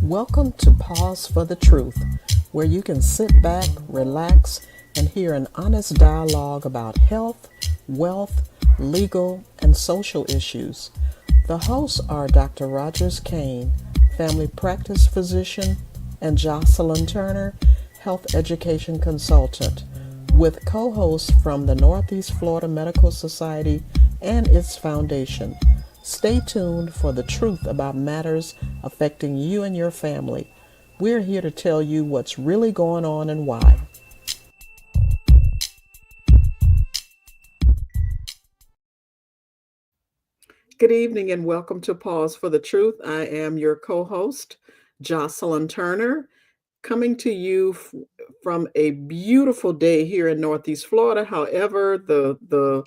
Welcome to Pause for the Truth, where you can sit back, relax, and hear an honest dialogue about health, wealth, legal, and social issues. The hosts are Dr. Rogers Kane, family practice physician, and Jocelyn Turner, health education consultant, with co hosts from the Northeast Florida Medical Society and its foundation. Stay tuned for the truth about matters affecting you and your family. We're here to tell you what's really going on and why. Good evening and welcome to Pause for the Truth. I am your co host, Jocelyn Turner, coming to you from a beautiful day here in Northeast Florida. However, the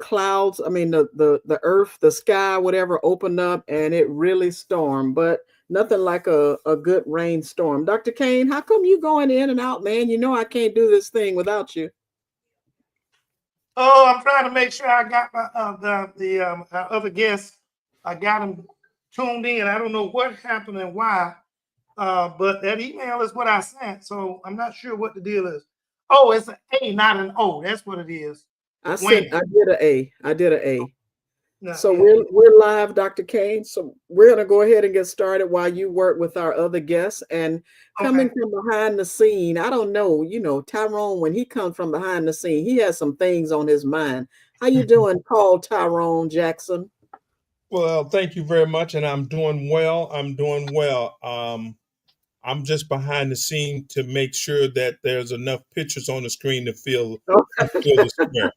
clouds, the earth, the sky, whatever, opened up and it really stormed, but nothing like a good rainstorm. Dr. Kane, how come you going in and out, man? You know I can't do this thing without you. Oh, I'm trying to make sure I got my the our other guests. I got them tuned in. I don't know what happened and why, but that email is what I sent. So I'm not sure what the deal is. Oh, it's an A, not an O. That's what it is. I Wayne. did a A. I did a A. No, So yeah. we're live, Dr. Kane. So we're gonna go ahead and get started while you work with our other guests. And coming Okay. from behind the scene, I don't know, Tyrone, when he comes from behind the scene, he has some things on his mind. How you doing, Paul Tyrone Jackson? Well, thank you very much, and I'm doing well. I'm doing well. I'm just behind the scene to make sure that there's enough pictures on the screen to fill the square.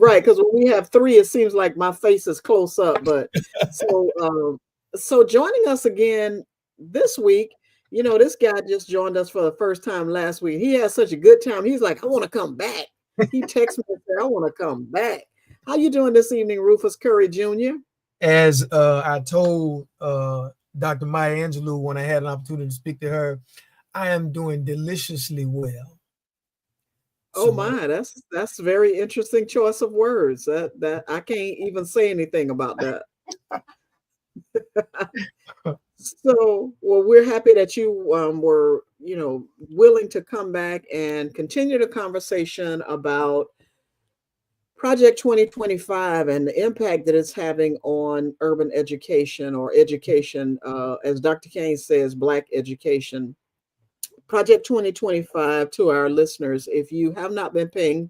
Right, because when we have three, it seems like my face is close up. But so so joining us again this week, this guy just joined us for the first time last week. He had such a good time. He's like, I want to come back. He texted me and said, I want to come back. How you doing this evening, Rufus Curry Jr.? As I told Dr. Maya Angelou when I had an opportunity to speak to her, I am doing deliciously well. Oh So my, that's very interesting choice of words. That I can't even say anything about that. So, well, we're happy that you were, willing to come back and continue the conversation about Project 2025 and the impact that it's having on urban education or education, as Dr. Kane says, Black education. Project 2025, to our listeners, if you have not been paying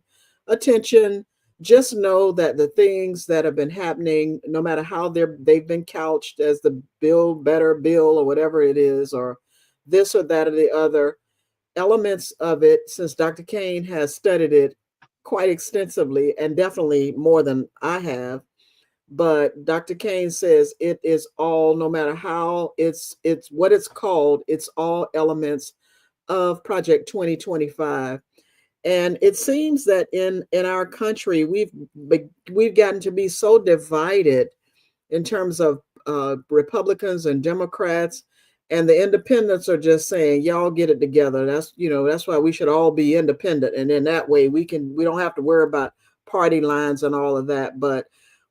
attention, just know that the things that have been happening, no matter how they've been couched as the Build Better bill or whatever it is, or this or that or the other, elements of it, since Dr. Kane has studied it quite extensively and definitely more than I have. But Dr. Kane says it is all, no matter how it's what it's called, it's all elements of Project 2025. And it seems that in our country we've gotten to be so divided in terms of Republicans and Democrats, and the independents are just saying, y'all get it together. That's why we should all be independent, and in that way we don't have to worry about party lines and all of that. But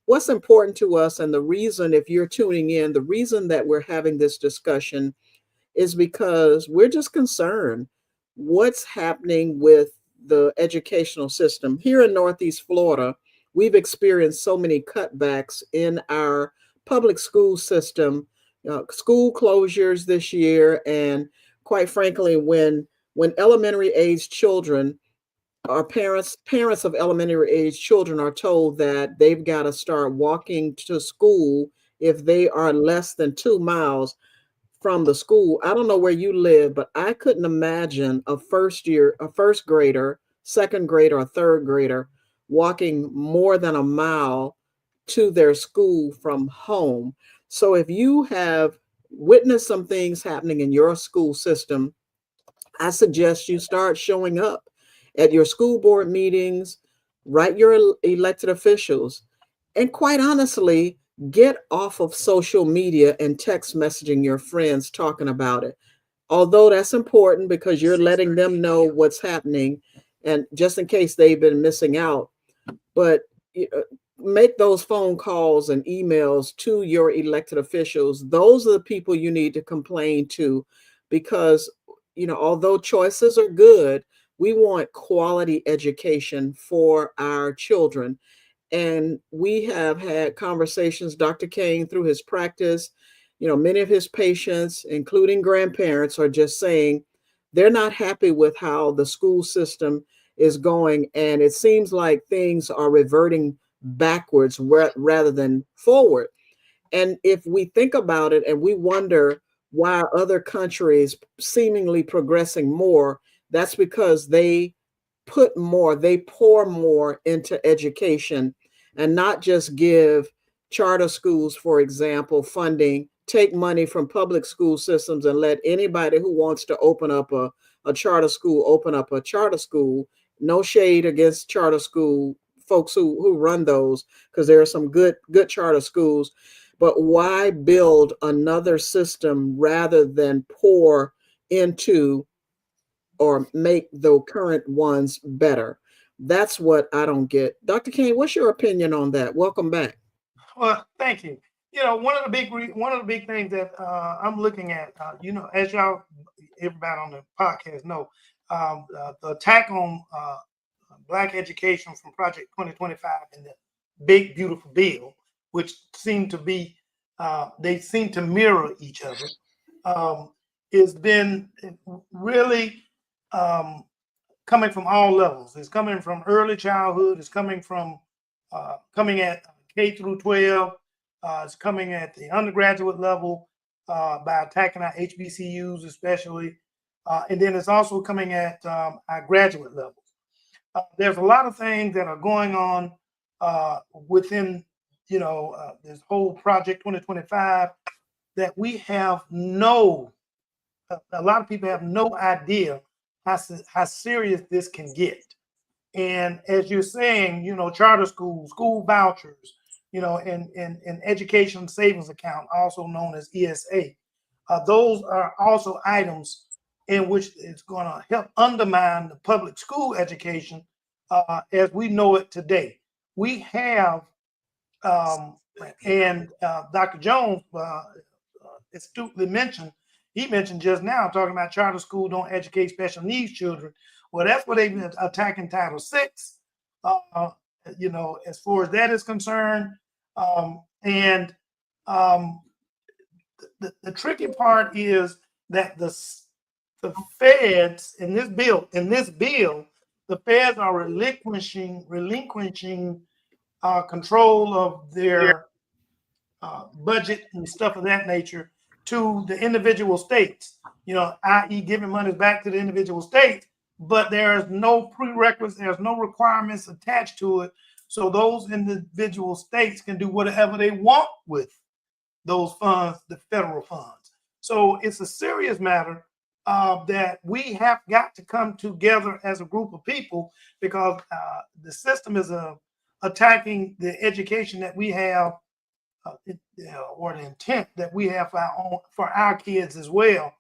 what's important to us, and the reason, if you're tuning in, the reason that we're having this discussion is because we're just concerned what's happening with the educational system here in Northeast Florida. We've experienced so many cutbacks in our public school system, school closures this year, and quite frankly, when elementary age children, our parents of elementary age children are told that they've got to start walking to school if they are less than 2 miles from the school. I don't know where you live, but I couldn't imagine a first grader, second grader, or third grader walking more than a mile to their school from home. So if you have witnessed some things happening in your school system, I suggest you start showing up at your school board meetings, write your elected officials, and quite honestly, get off of social media and text messaging your friends talking about it. Although that's important because you're letting them know what's happening and just in case they've been missing out. But make those phone calls and emails to your elected officials. Those are the people you need to complain to, because, although choices are good, we want quality education for our children. And we have had conversations, Dr. Kane, through his practice. Many of his patients, including grandparents, are just saying they're not happy with how the school system is going. And it seems like things are reverting backwards rather than forward. And if we think about it and we wonder why other countries seemingly progressing more, that's because they pour more into education, and not just give charter schools, for example, funding, take money from public school systems and let anybody who wants to open up a charter school open up a charter school. No shade against charter school folks who run those, because there are some good charter schools. But why build another system rather than pour into or make the current ones better? That's what I don't get. Dr. Kane, what's your opinion on that? Welcome back. Well, thank you. One of the big things that I'm looking at, as y'all, everybody on the podcast know, the attack on Black education from Project 2025 and the big beautiful bill, which seem to be they seem to mirror each other, has been really coming from all levels. It's coming from early childhood. It's coming from coming at K through 12. It's coming at the undergraduate level by attacking our HBCUs, especially. And then it's also coming at our graduate levels. There's a lot of things that are going on within, this whole Project 2025 that we have a lot of people have no idea how serious this can get. And as you're saying, charter schools, school vouchers, and education savings account, also known as ESA, those are also items in which it's going to help undermine the public school education as we know it today. We have, and Dr. Jones astutely mentioned, he mentioned just now, talking about charter school don't educate special needs children. Well, that's what they've been attacking Title VI, as far as that is concerned. And the tricky part is that the feds in this bill, the feds are relinquishing control of their budget and stuff of that nature to the individual states, i.e. giving monies back to the individual states, but there's no prerequisites, there's no requirements attached to it. So those individual states can do whatever they want with those funds, the federal funds. So it's a serious matter that we have got to come together as a group of people, because the system is attacking the education that we have, or the intent that we have for our kids as well.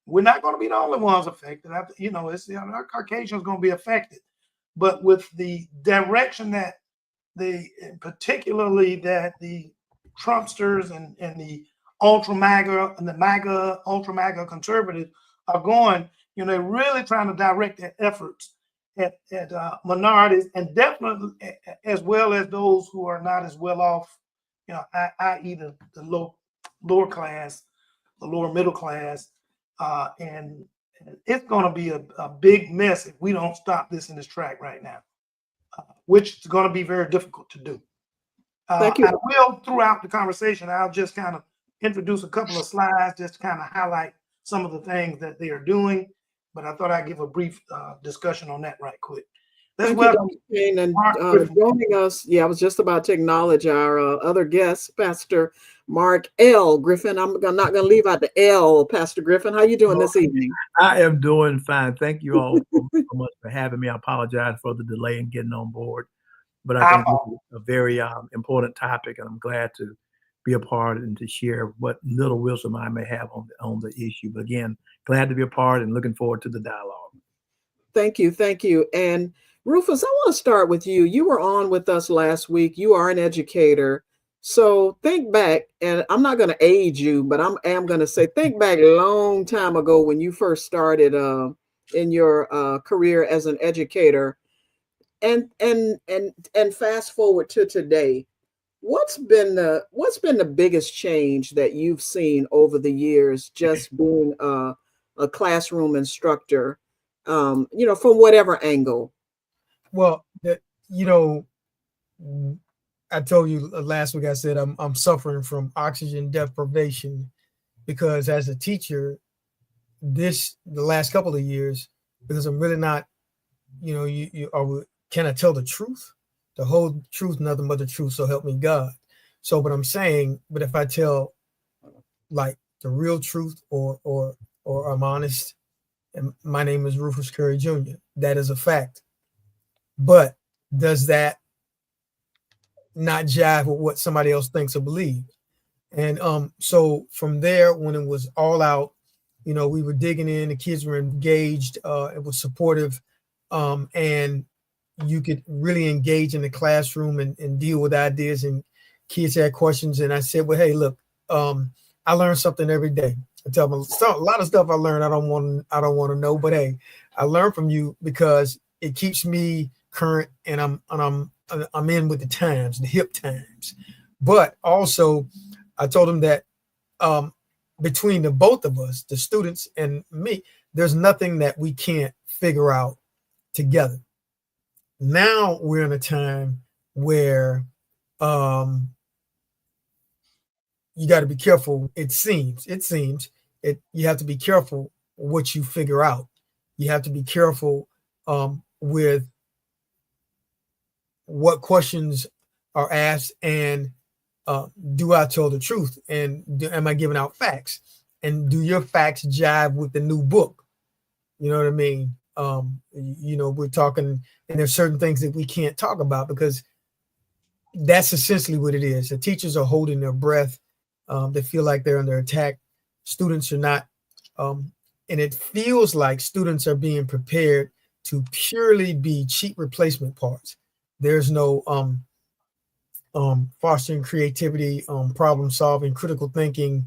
We're not going to be the only ones affected. Our Caucasians going to be affected, but with the direction that particularly that the Trumpsters and the ultra MAGA and the MAGA, ultra MAGA conservatives are going, they're really trying to direct their efforts at minorities, and definitely as well as those who are not as well off, i.e. the lower class, the lower middle class, and it's going to be a big mess if we don't stop this in its track right now, which is going to be very difficult to do. Thank you. I will, throughout the conversation, I'll just kind of introduce a couple of slides just to kind of highlight some of the things that they are doing, but I thought I'd give a brief discussion on that right quick. Thank you, Dr. Kane, and joining us. Yeah, I was just about to acknowledge our other guest, Pastor Mark L. Griffin. I'm not going to leave out the L, Pastor Griffin. How you doing this evening? I am doing fine. Thank you all so much for having me. I apologize for the delay in getting on board, but I think this is a very important topic, and I'm glad to be a part and to share what little wisdom I may have on the issue. But again, glad to be a part and looking forward to the dialogue. Thank you. And Rufus, I want to start with you. You were on with us last week. You are an educator. So think back, and I'm not going to age you, but am going to say, think back a long time ago when you first started in your career as an educator, and fast forward to today. What's been the biggest change that you've seen over the years, just being a classroom instructor, from whatever angle? Well, you know, I told you last week. I said I'm suffering from oxygen deprivation because as a teacher, the last couple of years, because I'm really not, can I tell the truth, the whole truth, nothing but the truth, so help me God. So, but I'm saying, but if I tell like the real truth, or I'm honest, and my name is Rufus Curry Jr., that is a fact. But does that not jive with what somebody else thinks or believes? And so from there, when it was all out, we were digging in, the kids were engaged, it was supportive, and you could really engage in the classroom and deal with ideas, and kids had questions. And I said, well, hey, look, I learn something every day. I tell them a lot of stuff I learned I don't want to know, but hey, I learn from you because it keeps me current, and I'm in with the times, the hip times. But also, I told them that between the both of us, the students and me, there's nothing that we can't figure out together. Now we're in a time where you got to be careful. It seems you have to be careful what you figure out. You have to be careful with what questions are asked, and do I tell the truth, and am I giving out facts, and do your facts jive with the new book? You know what I mean? We're talking, and there's certain things that we can't talk about because that's essentially what it is. The teachers are holding their breath. They feel like they're under attack. Students are not, and it feels like students are being prepared to purely be cheap replacement parts. There's no fostering creativity, problem solving, critical thinking,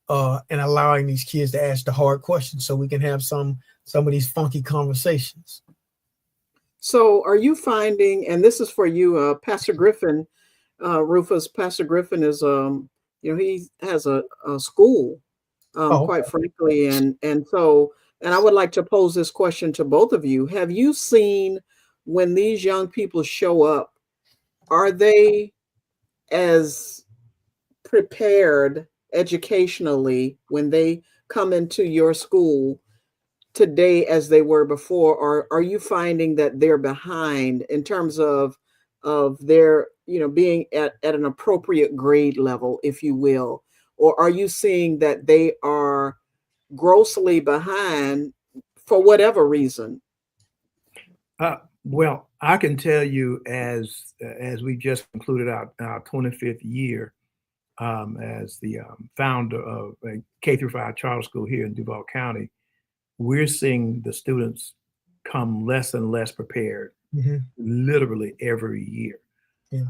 and allowing these kids to ask the hard questions so we can have some of these funky conversations. So are you finding, and this is for you, Pastor Griffin, Rufus, Pastor Griffin is, he has a school, quite frankly. And I would like to pose this question to both of you. Have you seen when these young people show up, are they as prepared educationally when they come into your school today as they were before, or are you finding that they're behind in terms of their being at an appropriate grade level, if you will, or are you seeing that they are grossly behind for whatever reason? Well, I can tell you as we just concluded our 25th year as the founder of a K-5 charter school here in Duval County, we're seeing the students come less and less prepared, literally every year. Yeah.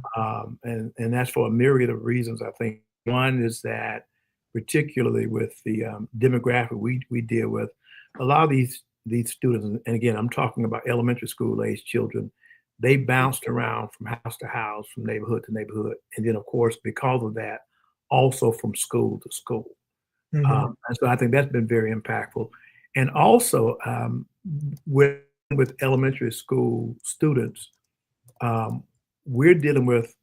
And that's for a myriad of reasons. I think one is that, particularly with the demographic we deal with, a lot of these students, and again, I'm talking about elementary school age children, they bounced around from house to house, from neighborhood to neighborhood. And then, of course, because of that, also from school to school. And so I think that's been very impactful. And also with elementary school students, we're dealing with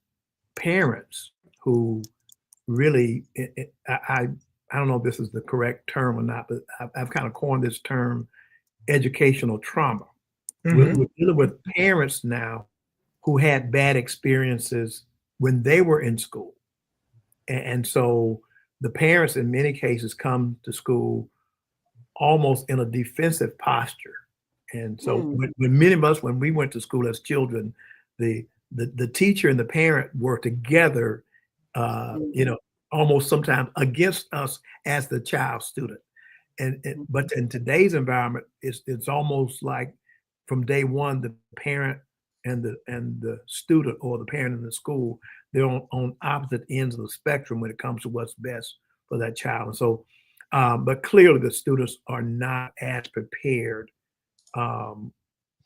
parents who really, I don't know if this is the correct term or not, but I've kind of coined this term, educational trauma. We're dealing with parents now who had bad experiences when they were in school. And so the parents in many cases come to school almost in a defensive posture. And so when many of us, when we went to school as children, the teacher and the parent were together, almost sometimes against us as the child student. But in today's environment, it's almost like from day one, the parent and the student or the parent in the school, they're on opposite ends of the spectrum when it comes to what's best for that child. And so, but clearly the students are not as prepared.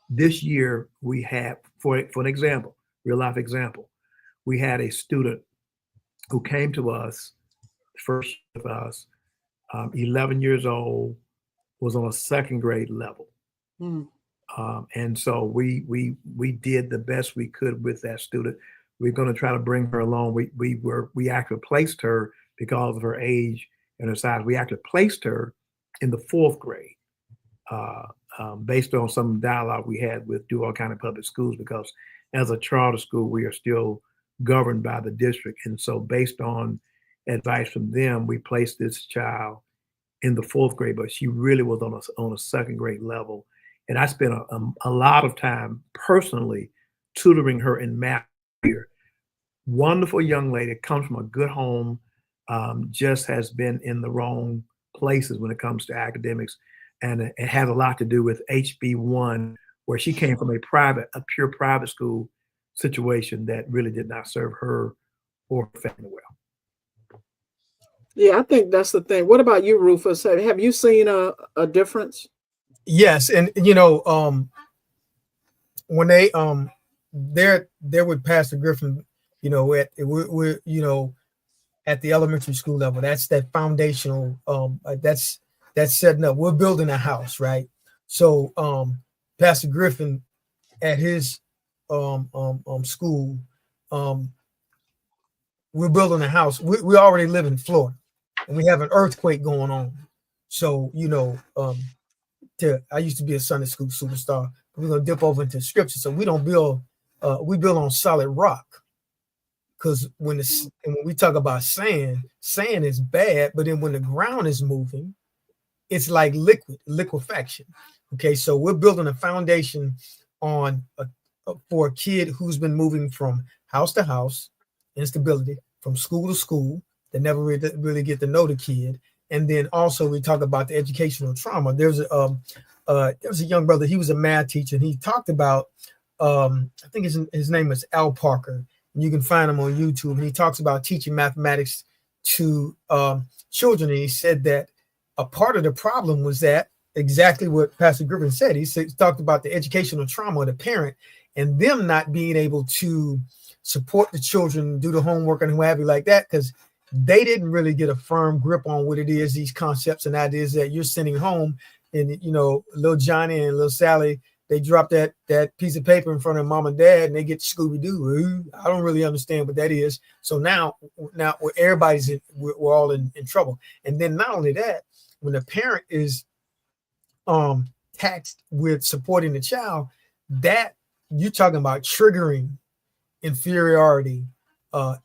This year we had, for an example, real life example, we had a student who came to us, first with us, 11 years old, was on a second grade level. Mm. And so we did the best we could with that student. We're going to try to bring her along. We actually placed her because of her age and her size. We actually placed her in the fourth grade, based on some dialogue we had with Duval County Public Schools, because as a charter school, we are still governed by the district. And so based on advice from them, we placed this child in the fourth grade, but she really was on a second grade level. And I spent a lot of time personally tutoring her in math here. Wonderful young lady, comes from a good home, just has been in the wrong places when it comes to academics. And it has a lot to do with HB1, where she came from a pure private school situation that really did not serve her or her family well. Yeah, I think that's the thing. What about you, Rufus? Have you seen a difference? Yes, and when they're with Pastor Griffin, we're at the elementary school level. That's that foundational. That's setting up. We're building a house, right? So Pastor Griffin at his school, we're building a house. We already live in Florida, and we have an earthquake going on. So I used to be a Sunday school superstar. We're gonna dip over into scripture. So we don't build. We build on solid rock. Because when we talk about sand is bad, but then when the ground is moving, it's like liquefaction. Okay, so we're building a foundation on for a kid who's been moving from house to house, instability, from school to school. They never really get to know the kid, and then also we talk about the educational trauma. There was a young brother. He was a math teacher, and he talked about. I think his name is Al Parker. You can find him on YouTube, and he talks about teaching mathematics to children. And he said that a part of the problem was that exactly what Pastor Griffin said. He talked about the educational trauma of the parent and them not being able to support the children, do the homework and what have you like that, because they didn't really get a firm grip on what it is, these concepts and ideas that you're sending home. And, little Johnny and little Sally, they drop that piece of paper in front of mom and dad, and they get Scooby-Doo. I don't really understand what that is. So now we're all in trouble. And then not only that, when the parent is taxed with supporting the child, that you're talking about triggering inferiority,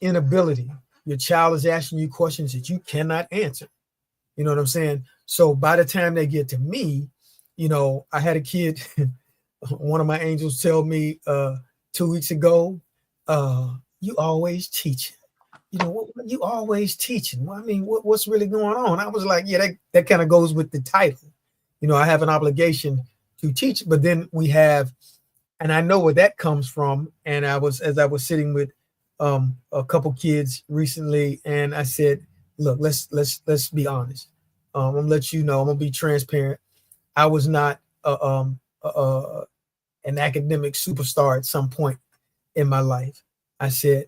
inability. Your child is asking you questions that you cannot answer. You know what I'm saying? So by the time they get to me, I had a kid. One of my angels tell me 2 weeks ago, you always teaching. You always teaching. Well, I mean, what's really going on? I was like, yeah, that kind of goes with the title. I have an obligation to teach, but then we have, and I know where that comes from. And as I was sitting with a couple kids recently, and I said, look, let's be honest. I'm gonna let you know. I'm gonna be transparent. I was not an academic superstar at some point in my life. I said,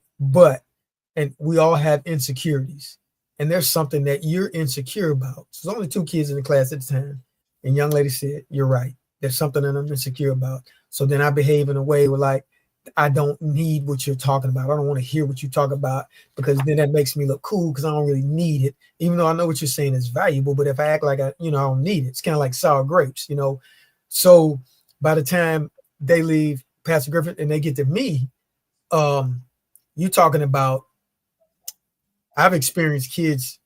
and we all have insecurities, and there's something that you're insecure about. So there's only 2 kids in the class at the time, and young lady said, you're right. There's something that I'm insecure about. So then I behave in a way where, like, I don't need what you're talking about. I don't want to hear what you talk about, because then that makes me look cool because I don't really need it, even though I know what you're saying is valuable. But if I act like I don't need it, it's kind of like sour grapes, So by the time they leave Pastor Griffin and they get to me, you're talking about, I've experienced kids,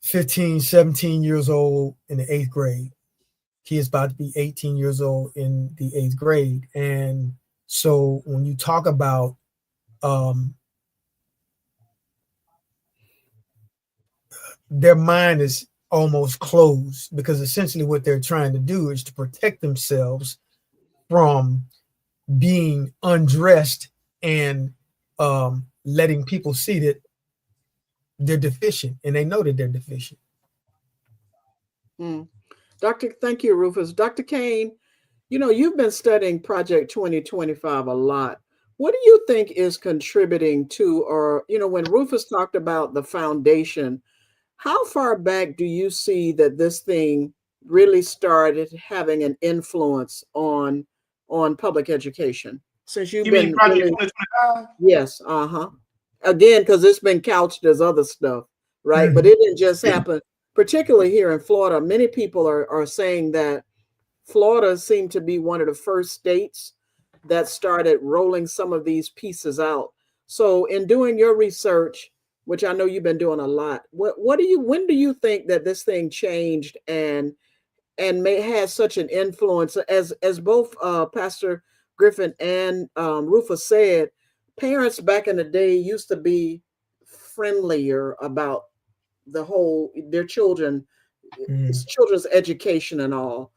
15, 17 years old in the 8th grade. Kids about to be 18 years old in the 8th grade. And so when you talk about their mind is almost closed, because essentially what they're trying to do is to protect themselves from being undressed and letting people see that they're deficient, and they know that they're deficient. Thank you, Rufus. Dr. Kane, you've been studying Project 2025 a lot. What do you think is contributing to, or, when Rufus talked about the foundation, how far back do you see that this thing really started having an influence on public education? Since you've You mean been Project really, 2025? yes, again, because it's been couched as other stuff, right? But it didn't just happen, particularly here in Florida. Many people are saying that Florida seemed to be one of the first states that started rolling some of these pieces out. So in doing your research, which I know you've been doing a lot, when do you think that this thing changed and may have such an influence, as both Pastor Griffin and Rufus said, parents back in the day used to be friendlier about their children's education and all.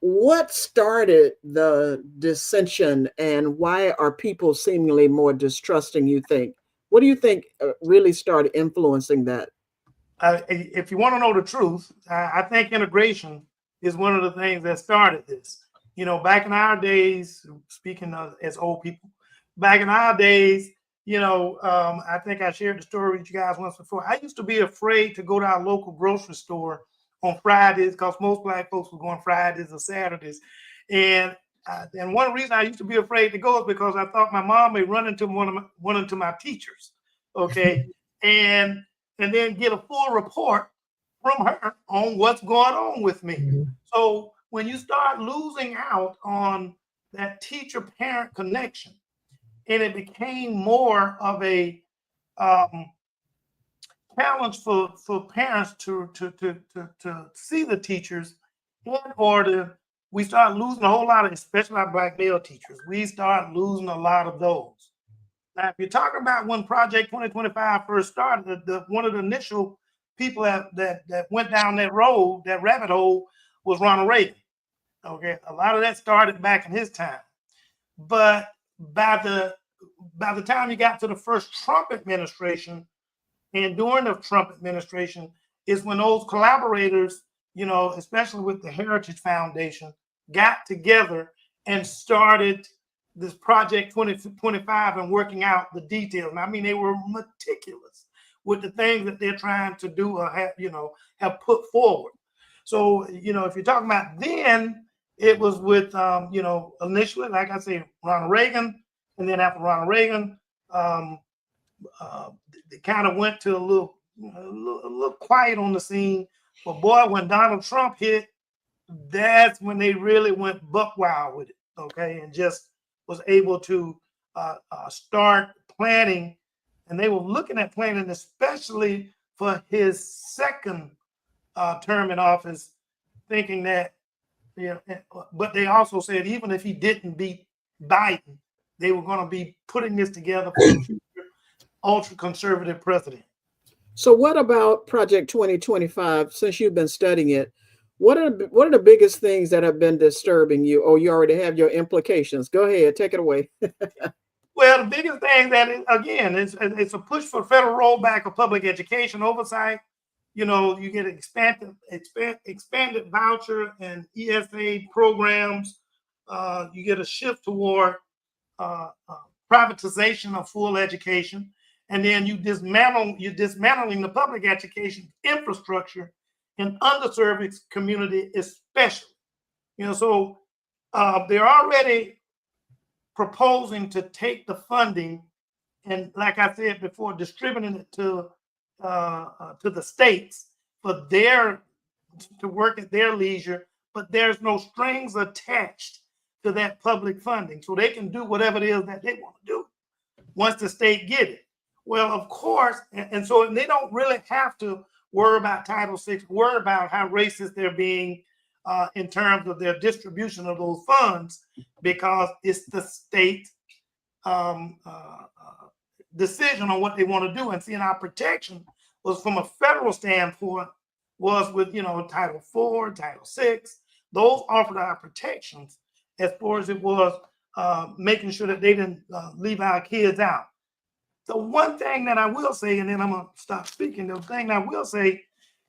What started the dissension, and why are people seemingly more distrusting, you think? What do you think really started influencing that? If you want to know the truth, I think integration is one of the things that started this. Back in our days, speaking of as old people, back in our days, I think I shared the story with you guys once before. I used to be afraid to go to our local grocery store on Fridays because most Black folks were going Fridays or Saturdays. And one reason I used to be afraid to go is because I thought my mom may run into one of my teachers. Okay. and then get a full report from her on what's going on with me. So when you start losing out on that teacher-parent connection, and it became more of a challenge for parents to see the teachers, we start losing a whole lot of, especially our Black male teachers. We start losing a lot of those. Now, if you're talking about when Project 2025 first started, one of the initial people that went down that road, that rabbit hole, was Ronald Reagan. Okay, a lot of that started back in his time, but by the time you got to the first Trump administration, and during the Trump administration, is when those collaborators, especially with the Heritage Foundation, got together and started this Project 2025 and working out the details. And I mean, they were meticulous with the things that they're trying to do or have put forward. So, if you're talking about then, it was with, initially, like I said, Ronald Reagan. And then after Ronald Reagan, they kind of went to a little quiet on the scene. But boy, when Donald Trump hit, that's when they really went buck wild with it. Okay. And just was able to start planning, and they were looking at planning, especially for his second term in office, thinking that, but they also said even if he didn't beat Biden, they were going to be putting this together for a future ultra-conservative president. So what about Project 2025, since you've been studying it? What are the biggest things that have been disturbing you? Oh, you already have your implications. Go ahead, take it away. Well, the biggest thing that again it's a push for federal rollback of public education oversight. You get expanded voucher and ESA programs. You get a shift toward privatization of full education, and then you're dismantling the public education infrastructure in underserved community, especially. So they're already proposing to take the funding and, like I said before, distributing it to the states for to work at their leisure, but there's no strings attached to that public funding, so they can do whatever it is that they want to do once the state get it. Well, of course, and so they don't really have to worry about Title VI, worry about how racist they're being in terms of their distribution of those funds, because it's the state decision on what they want to do. And seeing our protection was from a federal standpoint was with, Title IV, Title VI. Those offered our protections as far as it was making sure that they didn't leave our kids out. The one thing that I will say, and then I'm gonna stop speaking. The thing I will say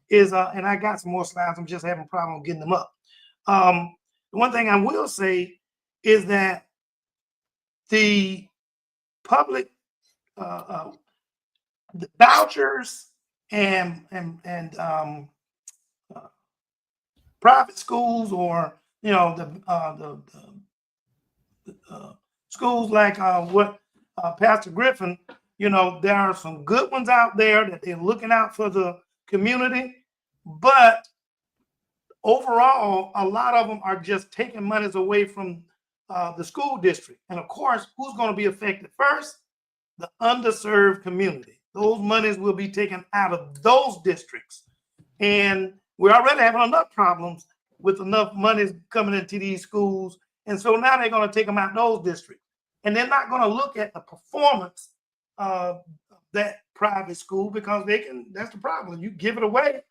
is, and I got some more slides. I'm just having a problem getting them up. The one thing I will say is that the public the vouchers and private schools, or the schools like what Pastor Griffin, there are some good ones out there that they're looking out for the community, but overall, a lot of them are just taking monies away from the school district. And of course, who's going to be affected first? The underserved community. Those monies will be taken out of those districts. And we're already having enough problems with enough monies coming into these schools. And so now they're going to take them out of those districts. And they're not going to look at the performance of that private school, because that's the problem. You give it away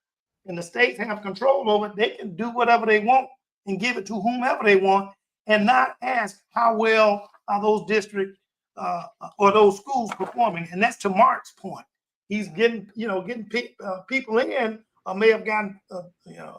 and the states have control over it, they can do whatever they want and give it to whomever they want and not ask how well are those districts or those schools performing. And that's to Mark's point. He's getting people in, or may have gotten,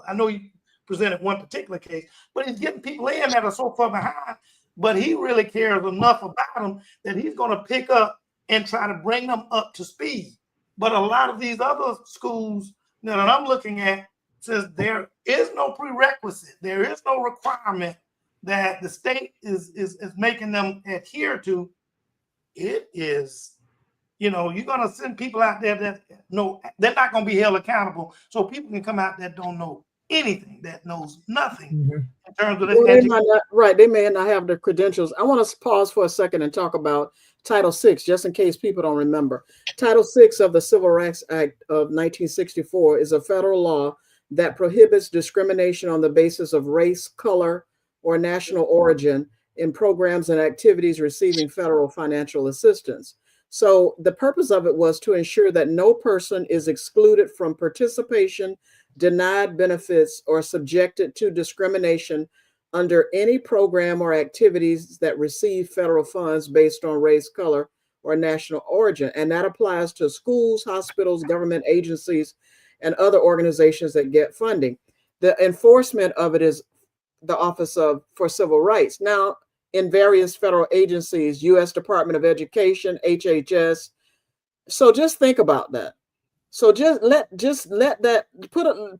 I know he presented one particular case, but he's getting people in that are so far behind, but he really cares enough about them that he's going to pick up and try to bring them up to speed. But a lot of these other schools that I'm looking at says there is no prerequisite, there is no requirement that the state is making them adhere to. It is, you're going to send people out there that know they're not going to be held accountable. So people can come out that don't know anything, that knows nothing in terms of this. They may not have the credentials. I want to pause for a second and talk about Title VI, just in case people don't remember. Title VI of the Civil Rights Act of 1964 is a federal law that prohibits discrimination on the basis of race, color, or national origin in programs and activities receiving federal financial assistance. So the purpose of it was to ensure that no person is excluded from participation, denied benefits, or subjected to discrimination under any program or activities that receive federal funds based on race, color, or national origin. And that applies to schools, hospitals, government agencies, and other organizations that get funding. The enforcement of it is the Office for Civil Rights. Now, in various federal agencies, U.S. Department of Education, HHS. So just think about that. So just let that,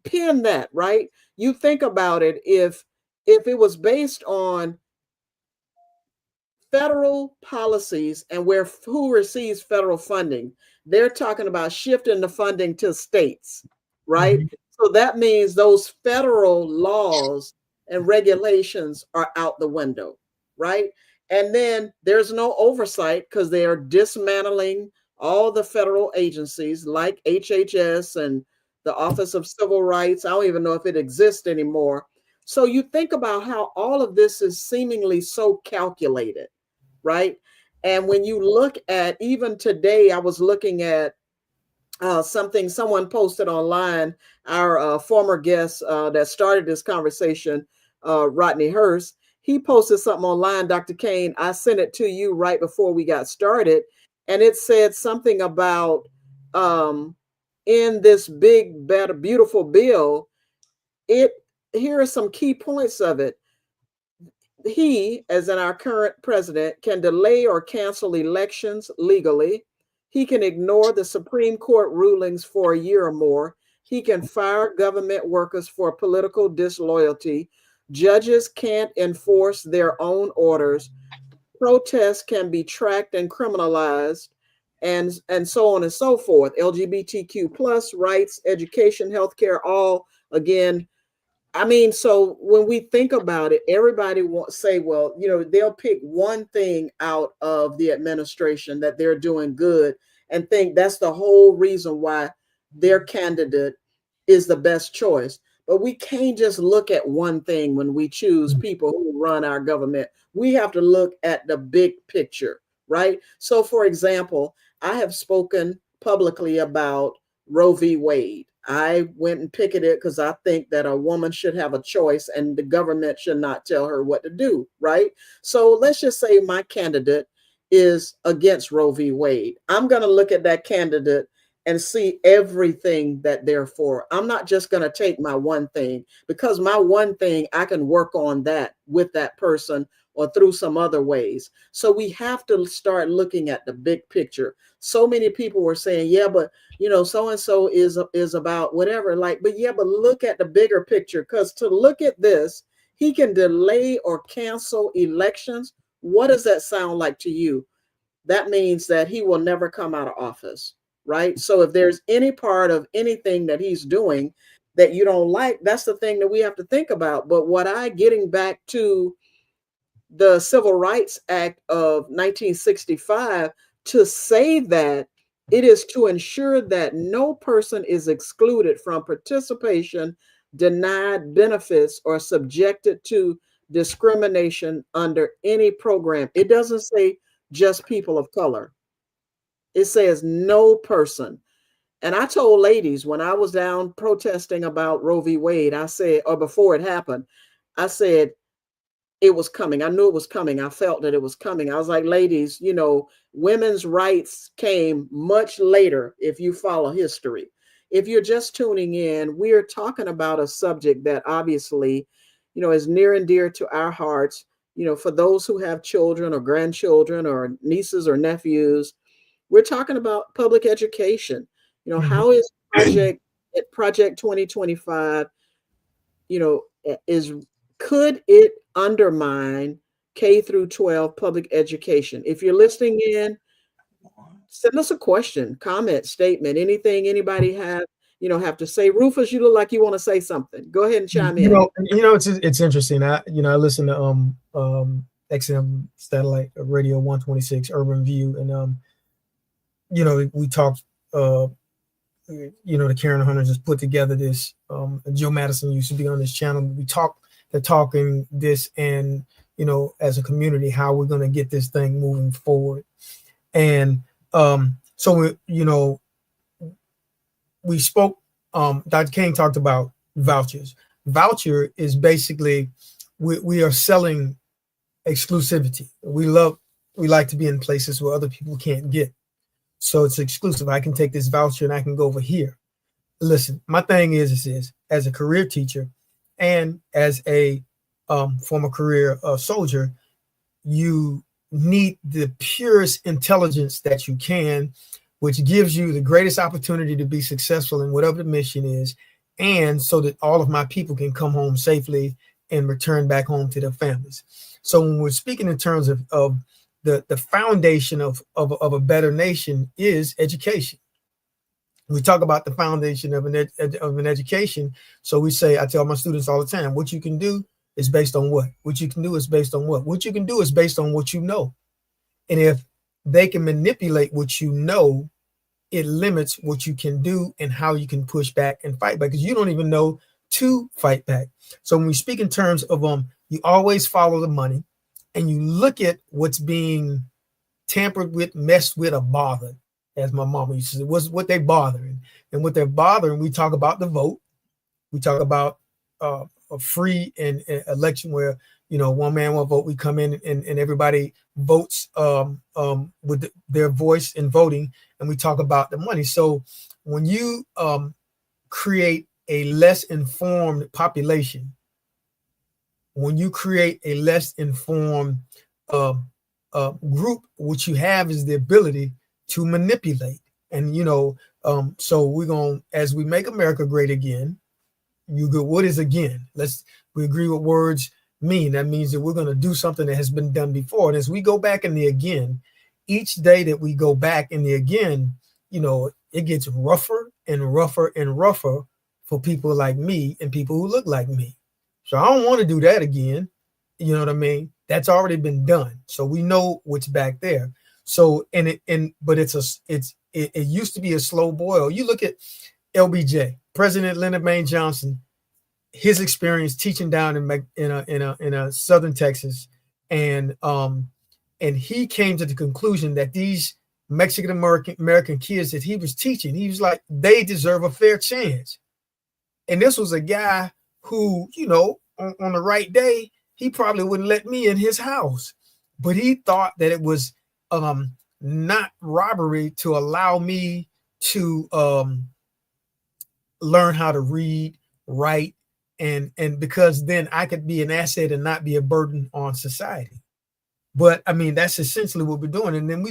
pin that, right? You think about it, if it was based on federal policies and who receives federal funding, they're talking about shifting the funding to states, right? So that means those federal laws and regulations are out the window, right? And then there's no oversight because they are dismantling all the federal agencies like HHS and the Office of Civil Rights. I don't even know if it exists anymore. So you think about how all of this is seemingly so calculated, right? And when you look at, even today, I was looking at something someone posted online, our former guest that started this conversation, Rodney Hurst, he posted something online, Dr. Kane. I sent it to you right before we got started. And it said something about in this big, better, beautiful bill, here are some key points of it. He, as in our current president, can delay or cancel elections legally. He can ignore the Supreme Court rulings for a year or more. He can fire government workers for political disloyalty. Judges can't enforce their own orders. Protests can be tracked and criminalized, and so on and so forth. LGBTQ plus rights, education, healthcare, all, again, I mean, so when we think about it, everybody won't say, well, they'll pick one thing out of the administration that they're doing good and think that's the whole reason why their candidate is the best choice. But we can't just look at one thing when we choose people who run our government. We have to look at the big picture, right? So, for example, I have spoken publicly about Roe v. Wade. I went and picketed because I think that a woman should have a choice and the government should not tell her what to do, right? So let's just say my candidate is against Roe v. Wade. I'm going to look at that candidate and see everything that they're for. I'm not just going to take my one thing, because my one thing, I can work on that with that person or through some other ways. So we have to start looking at the big picture. So many people were saying, yeah, but so and so is about whatever. Like, but yeah, but look at the bigger picture, because to look at this, he can delay or cancel elections. What does that sound like to you? That means that he will never come out of office, right? So if there's any part of anything that he's doing that you don't like, that's the thing that we have to think about. But getting back to the Civil Rights Act of 1965, to say that it is to ensure that no person is excluded from participation, denied benefits, or subjected to discrimination under any program. It doesn't say just people of color. It says no person. And I told ladies when I was down protesting about Roe v. Wade, I said, or before it happened, I said, it was coming. I knew it was coming. I felt that it was coming. I was like, ladies, women's rights came much later if you follow history. If you're just tuning in, we're talking about a subject that obviously, is near and dear to our hearts. For those who have children or grandchildren or nieces or nephews, we're talking about public education. How is Project 2025, could it undermine K through 12 public education? If you're listening in, send us a question, comment, statement, anything anybody have to say. Rufus, you look like you want to say something. Go ahead and chime in. It's interesting. I listen to XM Satellite Radio 126 Urban View, and we talked. The Karen Hunters has put together this. Joe Madison used to be on this channel. They're talking this, and as a community, how we're going to get this thing moving forward. And so we spoke. Dr. King talked about vouchers. Voucher is basically we are selling exclusivity. We like to be in places where other people can't get. So it's exclusive. I can take this voucher and I can go over here. Listen, my thing is as a career teacher and as a former career soldier, you need the purest intelligence that you can, which gives you the greatest opportunity to be successful in whatever the mission is, and so that all of my people can come home safely and return back home to their families. So when we're speaking in terms of the foundation of a better nation is education. We talk about the foundation of an education. So we say, I tell my students all the time, what you can do is based on what? What you can do is based on what? What you can do is based on what you know. And if they can manipulate what you know, it limits what you can do and how you can push back and fight back, because you don't even know to fight back. So when we speak in terms of you always follow the money, and you look at what's being tampered with, messed with, or bothered, as my mama used to say, what they bothering. And what they're bothering, we talk about the vote. We talk about a free and election where, one man, one vote. We come in and everybody votes with their voice in voting, and we talk about the money. So when you create a less informed population, when you create a less informed group, what you have is the ability to manipulate. And, so we're going, as we make America great again, you go, what is again? We agree what words mean. That means that we're going to do something that has been done before. And as we go back in the again, each day that we go back in the again, it gets rougher and rougher and rougher for people like me and people who look like me. So I don't want to do that again. You know what I mean? That's already been done. So we know what's back there. So, but it used to be a slow boil. You look at LBJ, President Lyndon Baines Johnson, his experience teaching down in Southern Texas. And he came to the conclusion that these Mexican American kids that he was teaching, he was like, they deserve a fair chance. And this was a guy who, you know, on the right day, he probably wouldn't let me in his house. But he thought that it was not robbery to allow me to learn how to read, write, and because then I could be an asset and not be a burden on society. But I mean, that's essentially what we're doing. And then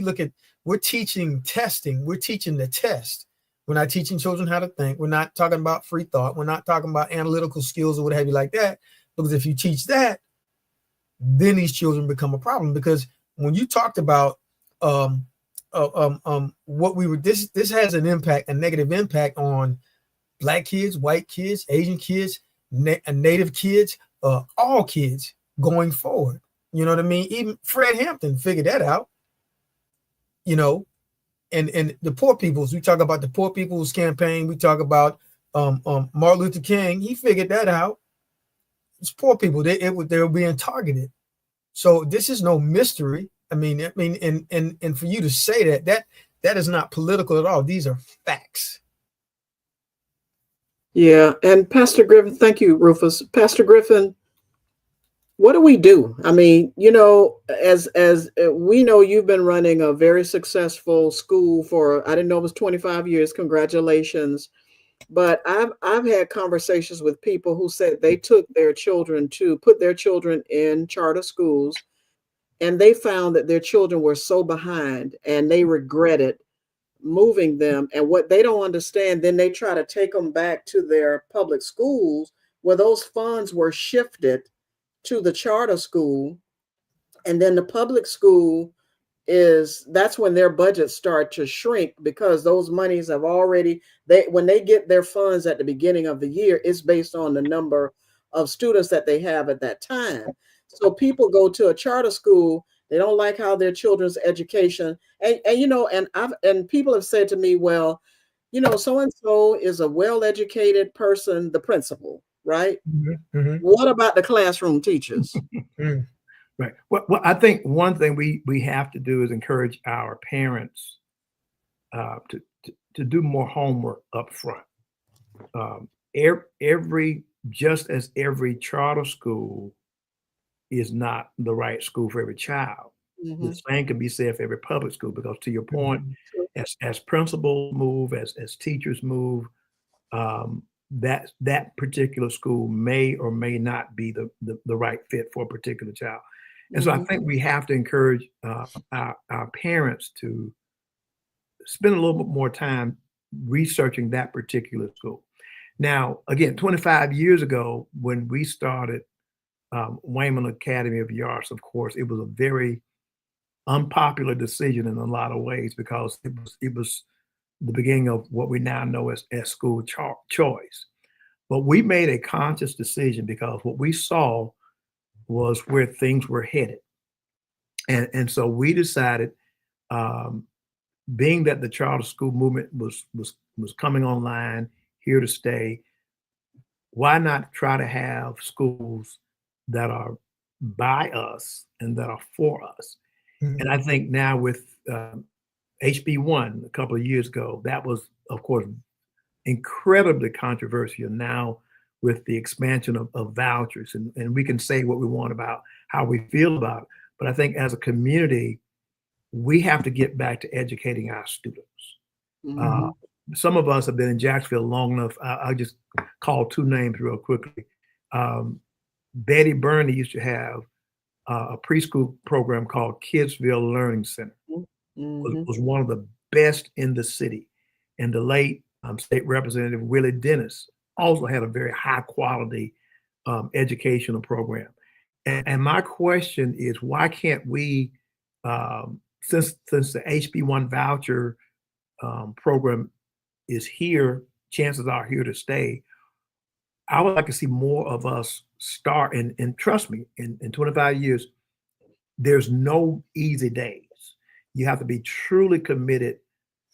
we're teaching testing, we're teaching the test. We're not teaching children how to think. We're not talking about free thought. We're not talking about analytical skills or what have you like that. Because if you teach that, then these children become a problem. Because when you talked about what we were, this has an impact, a negative impact on Black kids, white kids, Asian kids, Native kids, all kids going forward. You know what I mean? Even Fred Hampton figured that out. You know, and the poor peoples. We talk about the Poor People's Campaign. We talk about Martin Luther King. He figured that out. It's poor people. They were being targeted. So this is no mystery. I mean, and for you to say that is not political at all. These are facts. Yeah. And Pastor Griffin, thank you, Rufus. Pastor Griffin, what do we do? I mean, you know, as we know, you've been running a very successful school for, I didn't know it was 25 years. Congratulations. But I've had conversations with people who said they took their children to put their children in charter schools, and they found that their children were so behind and they regretted moving them. And what they don't understand, then they try to take them back to their public schools where those funds were shifted to the charter school. And then the public school that's when their budgets start to shrink, because those monies have already, when they get their funds at the beginning of the year, it's based on the number of students that they have at that time. So people go to a charter school, they don't like how their children's education, and you know, and people have said to me, well, you know, so and so is a well-educated person, the principal, right? Mm-hmm. What about the classroom teachers? Right. Well, I think one thing we have to do is encourage our parents to do more homework up front. Just as every charter school is not the right school for every child, Mm-hmm. the same can be said for every public school. Because to your point, as principals move, as teachers move, that particular school may or may not be the right fit for a particular child. And so I think we have to encourage our parents to spend a little bit more time researching that particular school. Now, again, 25 years ago, when we started Wayman Academy of the Arts, of course, it was a very unpopular decision in a lot of ways, because it was the beginning of what we now know as school choice. But we made a conscious decision because what we saw was where things were headed. And so we decided, being that the charter school movement was coming online, here to stay, why not try to have schools that are by us and that are for us? Mm-hmm. And I think now with HB1 a couple of years ago, that was, of course, incredibly controversial. Now with the expansion of vouchers, and we can say what we want about how we feel about it, but I think as a community, we have to get back to educating our students. Mm-hmm. Some of us have been in Jacksonville long enough. I'll just call two names real quickly. Betty Burney used to have a preschool program called Kidsville Learning Center. Mm-hmm. was one of the best in the city. And the late State Representative Willie Dennis also had a very high quality educational program. And my question is, why can't we, since the HB1 voucher program is here, chances are here to stay, I would like to see more of us start, and trust me, in 25 years, there's no easy days. You have to be truly committed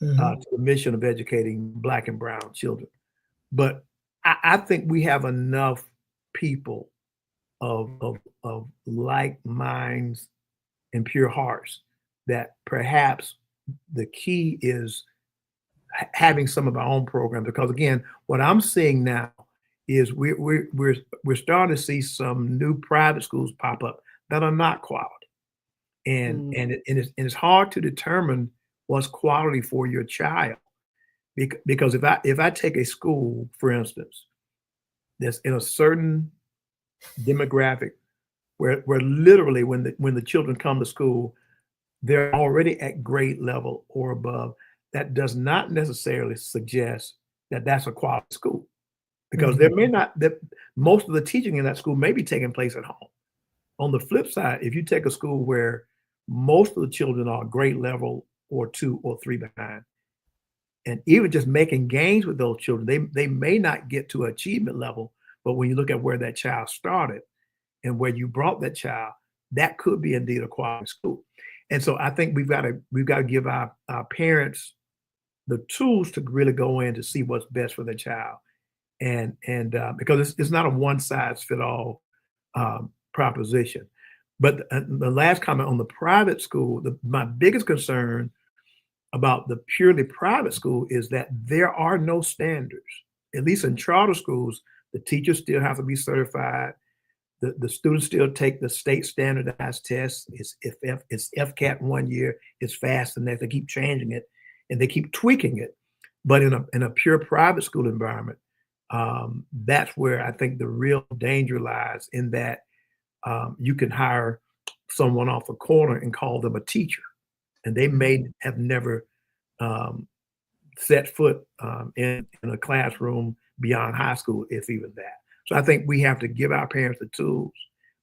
to the mission of educating Black and brown children. But I think we have enough people of like minds and pure hearts that perhaps the key is having some of our own programs. Because again, what I'm seeing now is we're starting to see some new private schools pop up that are not quality, and it's hard to determine what's quality for your child, because if I take a school, for instance, that's in a certain demographic where literally when the children come to school, they're already at grade level or above, that does not necessarily suggest that that's a quality school, because there may not, that most of the teaching in that school may be taking place at home. On the flip side, if you take a school where most of the children are grade level or 2 or 3 behind, and even just making gains with those children, they may not get to achievement level, but when you look at where that child started and where you brought that child, that could be indeed a quality school. And so I think we've got to give our parents the tools to really go in to see what's best for their child, and because it's not a one size fit all proposition. But the last comment on the private school, my biggest concern about the purely private school is that there are no standards. At least in charter schools, the teachers still have to be certified. The students still take the state standardized tests. It's FCAT 1 year, it's fast, and they keep changing it and they keep tweaking it. But in a pure private school environment, that's where I think the real danger lies, in that you can hire someone off a corner and call them a teacher, and they may have never set foot in a classroom beyond high school, if even that. So I think we have to give our parents the tools,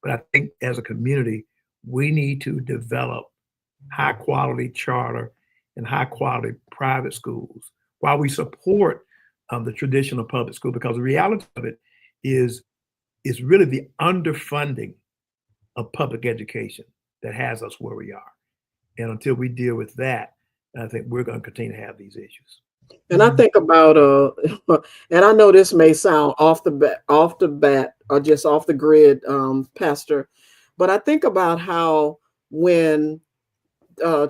but I think as a community, we need to develop high quality charter and high quality private schools while we support the traditional public school, because the reality of it is really the underfunding of public education that has us where we are. And until we deal with that, I think we're going to continue to have these issues. And I think about and I know this may sound off the bat, or just off the grid, Pastor, but I think about how when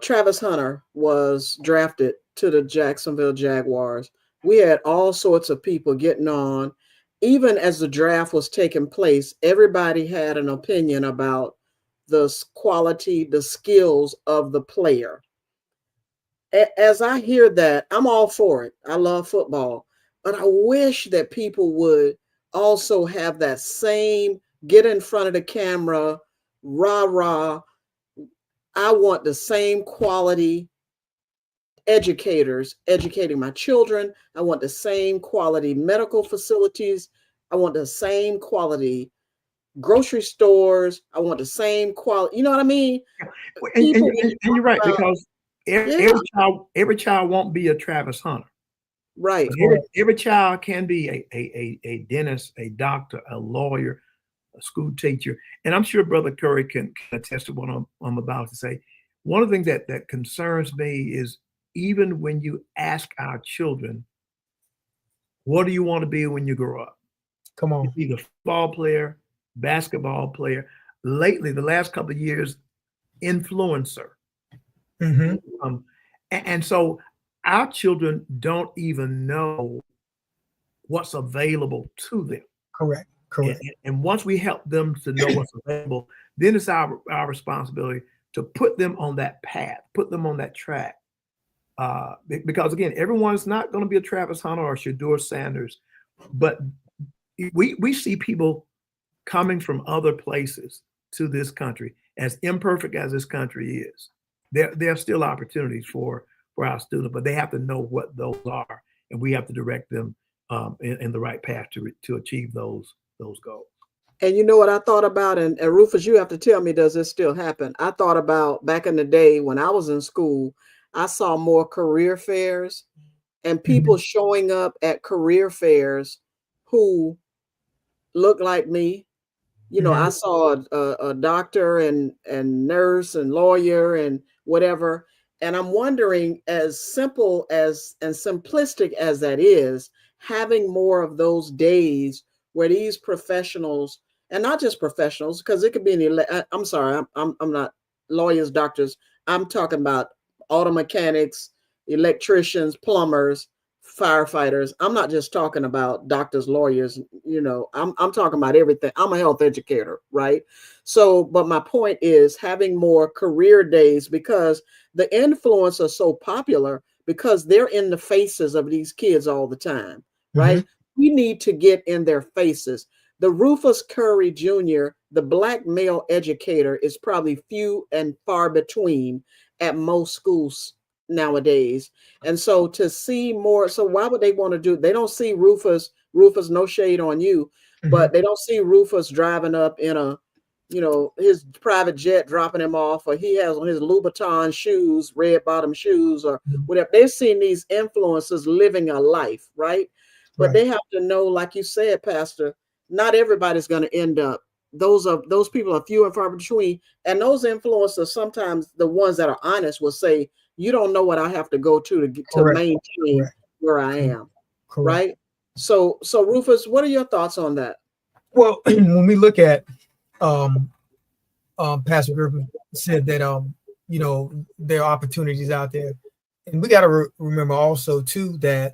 Travis Hunter was drafted to the Jacksonville Jaguars, we had all sorts of people getting on. Even as the draft was taking place, everybody had an opinion about the quality, the skills of the player. As I hear that, I'm all for it. I love football, but I wish that people would also have that same get in front of the camera, rah, rah. I want the same quality educators educating my children. I want the same quality medical facilities. I want the same quality grocery stores. I want the same quality. You know what I mean? And you're right, because every child won't be a Travis Hunter. Right. Every child can be a dentist, a doctor, a lawyer, a school teacher. And I'm sure Brother Curry can attest to what I'm about to say. One of the things that concerns me is, even when you ask our children, what do you want to be when you grow up? Come on. Either football player, basketball player. Lately, the last couple of years, influencer. And so our children don't even know what's available to them. Correct. And once we help them to know what's available, then it's our responsibility to put them on that path, put them on that track. Because again, everyone's not going to be a Travis Hunter or Shedeur Sanders, but we see people coming from other places to this country. As imperfect as this country is, there are still opportunities for our students, but they have to know what those are, and we have to direct them in the right path to achieve those goals. And you know what I thought about, and Rufus, you have to tell me, does this still happen? I thought about back in the day when I was in school, I saw more career fairs and people showing up at career fairs who looked like me. You know, I saw a doctor and nurse and lawyer and whatever. And I'm wondering, as simple as and simplistic as that is, having more of those days where these professionals, and not just professionals, because it could be I'm sorry, I'm not lawyers, doctors. I'm talking about auto mechanics, electricians, plumbers, firefighters. I'm not just talking about doctors, lawyers, I'm talking about everything. I'm a health educator, right? So, but my point is having more career days, because the influencers are so popular because they're in the faces of these kids all the time, right? We need to get in their faces. The Rufus Curry Jr., the Black male educator, is probably few and far between at most schools nowadays. And so to see more, so why would they want to do? They don't see Rufus, no shade on you, but they don't see Rufus driving up in a, his private jet dropping him off, or he has on his Louboutin shoes, red bottom shoes, or whatever. They're seeing these influencers living a life, right? But they have to know, like you said, Pastor, not everybody's going to end up. Those people are few and far between. And those influencers, sometimes the ones that are honest will say, you don't know what I have to go to maintain where I am. Right. So Rufus, what are your thoughts on that? Well, when we look at Pastor Griffin said that there are opportunities out there, and we got to remember also too that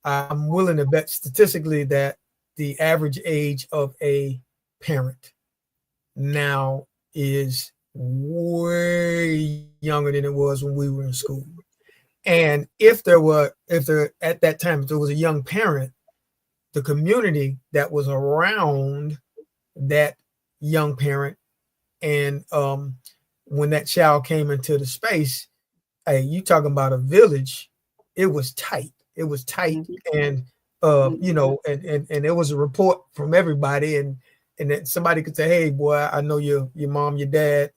I'm willing to bet statistically that the average age of a parent now is way younger than it was when we were in school. And if there at that time, if there was a young parent, the community that was around that young parent, and when that child came into the space, hey, you talking about a village, it was tight. It was tight, and and it was a report from everybody, and that somebody could say, hey, boy, I know your mom, your dad,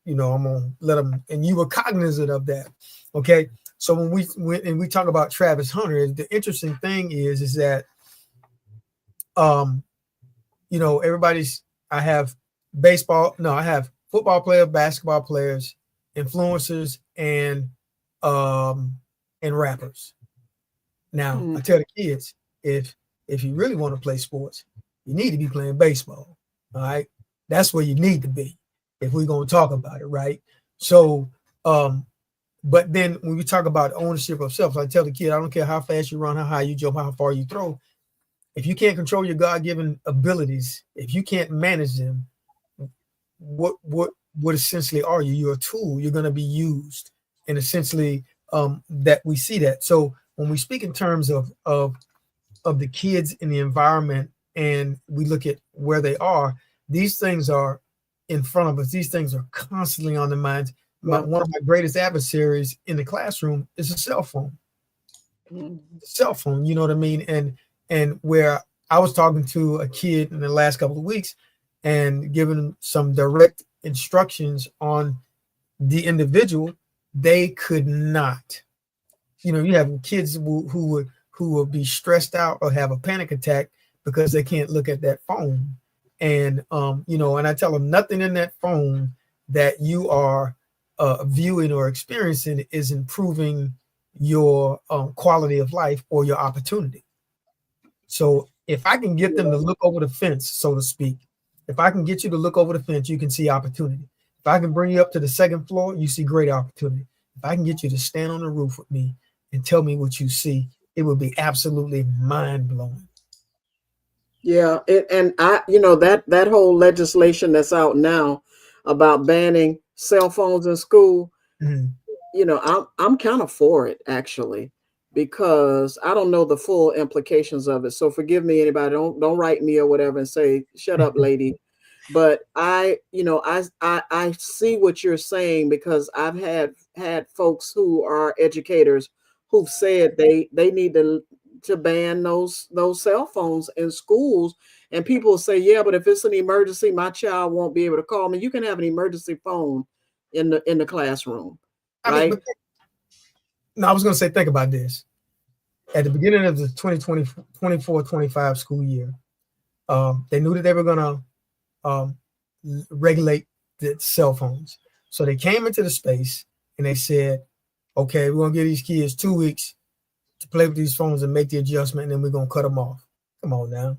I'm gonna let them, and you were cognizant of that. Okay. So when we talk about Travis Hunter, the interesting thing is that I have football players, basketball players, influencers, and rappers. Now I tell the kids, if you really want to play sports, you need to be playing baseball. All right. That's where you need to be if we're going to talk about it, right? So but then when we talk about ownership of self, I tell the kid, I don't care how fast you run, how high you jump, how far you throw. If you can't control your God-given abilities, if you can't manage them, what essentially are you? You're a tool. You're going to be used, and essentially that we see that. So when we speak in terms of the kids in the environment, and we look at where they are, these things are in front of us. These things are constantly on the minds. One of my greatest adversaries in the classroom is a cell phone. Cell phone, you know what I mean? And where I was talking to a kid in the last couple of weeks and giving them some direct instructions on the individual, they could not. You have kids who will be stressed out or have a panic attack because they can't look at that phone. And and I tell them nothing in that phone that you are viewing or experiencing is improving your quality of life or your opportunity. So if I can get them to look over the fence, so to speak, if I can get you to look over the fence, you can see opportunity. If I can bring you up to the second floor, you see great opportunity. If I can get you to stand on the roof with me and tell me what you see, it would be absolutely mind-blowing. Yeah, and that whole legislation that's out now about banning cell phones in school, I'm kind of for it, actually, because I don't know the full implications of it. So forgive me, anybody, don't write me or whatever and say, shut up, lady. But I see what you're saying, because I've had folks who are educators who've said they need to ban those cell phones in schools. And people say, yeah, but if it's an emergency, my child won't be able to call me. You can have an emergency phone in the classroom, right? I was going to say, think about this. At the beginning of the 2024-25 school year, they knew that they were going to regulate the cell phones. So they came into the space and they said, okay, we're going to give these kids 2 weeks to play with these phones and make the adjustment, and then we're going to cut them off. Come on now.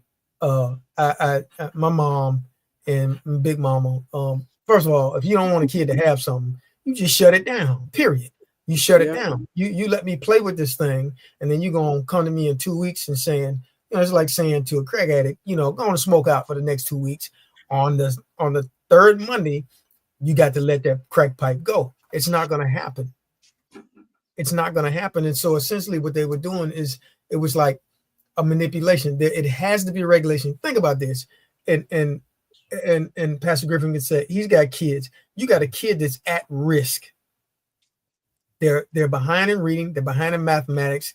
My mom and Big Mama, first of all, if you don't want a kid to have something, you just shut it down, period. You shut it Yeah. down. You let me play with this thing, and then you're gonna come to me in 2 weeks and saying, it's like saying to a crack addict, go to smoke out for the next 2 weeks. On the third Monday, you got to let that crack pipe go. It's not gonna happen. It's not gonna happen. And so essentially what they were doing is it was like a manipulation. It has to be a regulation. Think about this. And Pastor Griffin could say he's got kids. You got a kid that's at risk. They're behind in reading, they're behind in mathematics,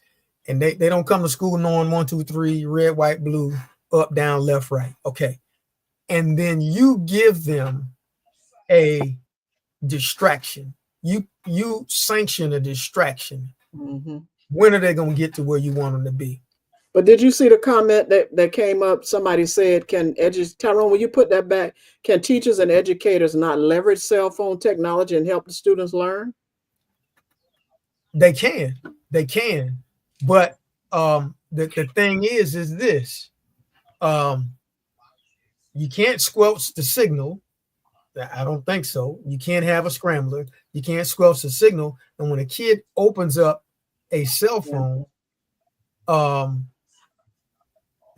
and they don't come to school knowing 1, 2, 3, red, white, blue, up, down, left, right. Okay. And then you give them a distraction. You sanction a distraction. Mm-hmm. When are they going to get to where you want them to be? But did you see the comment that came up? Somebody said, Tyrone, will you put that back? Can teachers and educators not leverage cell phone technology and help the students learn? They can. But the thing is this. You can't squelch the signal. I don't think so. You can't have a scrambler. You can't squelch the signal. And when a kid opens up a cell phone,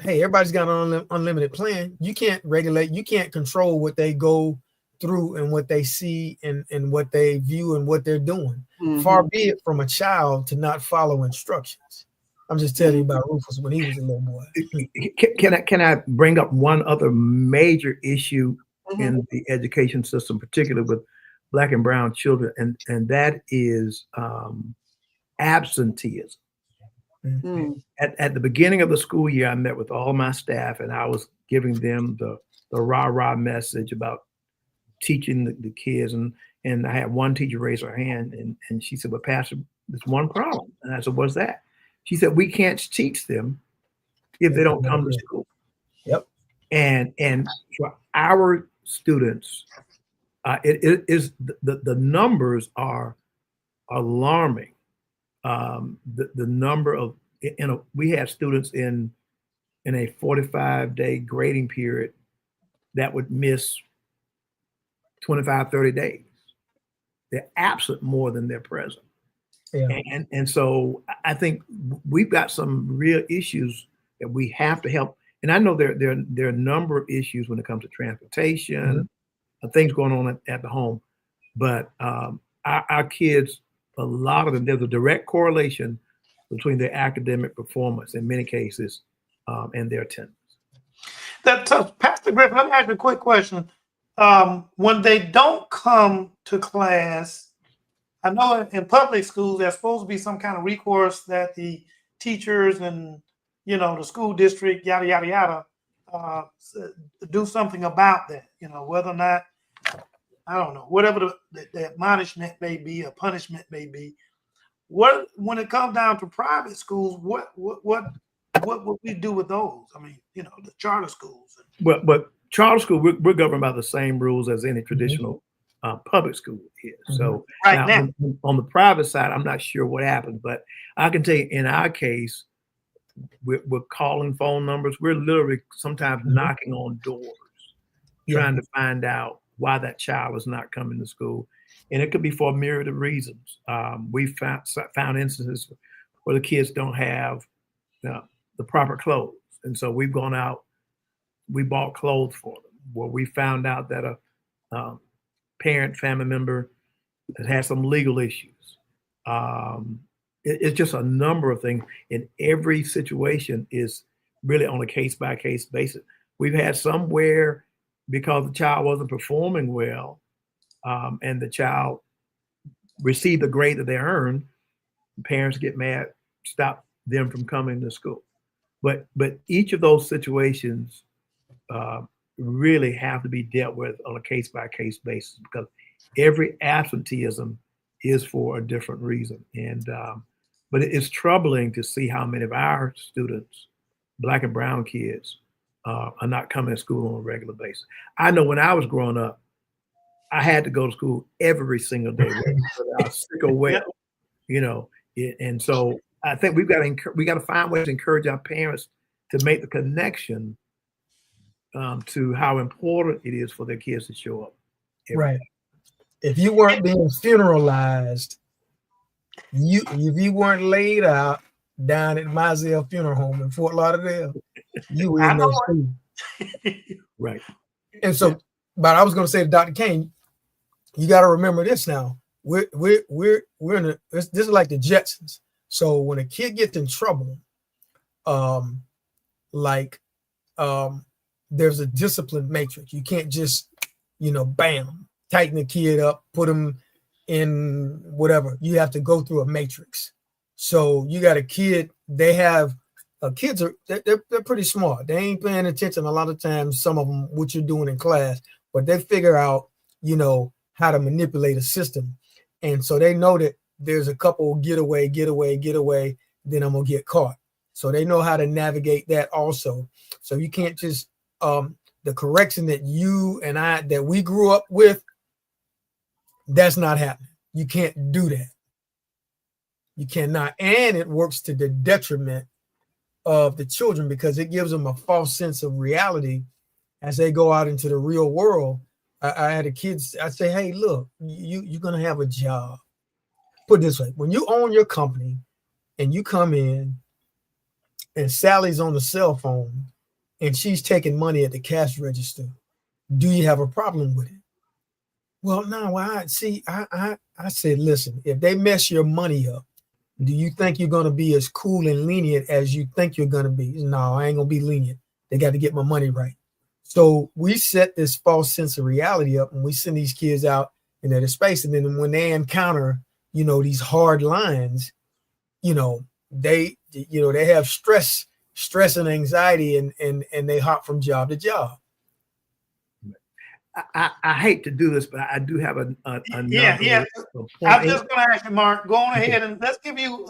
hey, everybody's got an unlimited plan. You can't regulate. You can't control what they go through and what they see and what they view and what they're doing. Mm-hmm. Far be it from a child to not follow instructions. I'm just telling you about Rufus when he was a little boy. Can I bring up one other major issue in the education system, particularly with Black and brown children, and that is absenteeism. Mm-hmm. At the beginning of the school year, I met with all my staff, and I was giving them the rah-rah message about teaching the kids. And I had one teacher raise her hand, and she said, "Well, Pastor, there's one problem." And I said, "What's that?" She said, "We can't teach them if they don't come to school." Yep. And for our students, it is the numbers are alarming. The number of we have students in a 45-day grading period that would miss 25, 30 days. They're absent more than they're present. Yeah. And so I think we've got some real issues that we have to help. And I know there are a number of issues when it comes to transportation, things going on at the home. But our kids, a lot of them, there's a direct correlation between their academic performance in many cases and their attendance. Pastor Griffin, let me ask you a quick question. When they don't come to class, I know in public schools, there's supposed to be some kind of recourse that the teachers and, the school district, yada, yada, yada, do something about that, whether or not, I don't know, whatever the admonishment may be, a punishment may be. When it comes down to private schools, what would we do with those? I mean, the charter schools. But charter school, we're governed by the same rules as any traditional public school is. So now, on the private side, I'm not sure what happens, but I can tell you in our case, we're calling phone numbers. We're literally sometimes knocking on doors, trying to find out why that child is not coming to school. And it could be for a myriad of reasons. We found instances where the kids don't have the proper clothes. And so we've gone out, we bought clothes for them, where we found out that a parent, family member has had some legal issues. It's just a number of things. And every situation is really on a case-by-case basis. We've had somewhere because the child wasn't performing well and the child received the grade that they earned, parents get mad, stop them from coming to school. But each of those situations really have to be dealt with on a case-by-case basis because every absenteeism is for a different reason. And but it's troubling to see how many of our students, Black and brown kids, are not coming to school on a regular basis. I know when I was growing up, I had to go to school every single day, whether I was sick or well, and so I think we got to find ways to encourage our parents to make the connection to how important it is for their kids to show up. Right. If you weren't being funeralized, if you weren't laid out down at Mizell Funeral Home in Fort Lauderdale, you were I in know that school. Right. And so, but I was going to say to Dr. Kane, you got to remember this now. We're in a, this is like the Jetsons. So when a kid gets in trouble, like there's a discipline matrix. You can't just, bam, tighten the kid up, put him in whatever. You have to go through a matrix. So you got a kid, they have kids are they're pretty smart. They ain't paying attention a lot of times, some of them, what you're doing in class, but they figure out, how to manipulate a system. And so they know that there's a couple get away, then I'm gonna get caught. So they know how to navigate that also. So you can't just the correction that you and I that we grew up with, that's not happening. You can't do that. You cannot. And it works to the detriment of the children because it gives them a false sense of reality as they go out into the real world. I had a kids, I say, hey, look, you're going to have a job. Put it this way, when you own your company and you come in and Sally's on the cell phone and she's taking money at the cash register, do you have a problem with it? Well, no, I said, listen, if they mess your money up, do you think you're going to be as cool and lenient as you think you're going to be? No, I ain't going to be lenient. They got to get my money right. So we set this false sense of reality up and we send these kids out into the space. And then when they encounter, these hard lines, they have stress and anxiety and they hop from job to job. I hate to do this, but I do have a Yeah. I was just going to ask you, Mark, go on ahead and let's give you,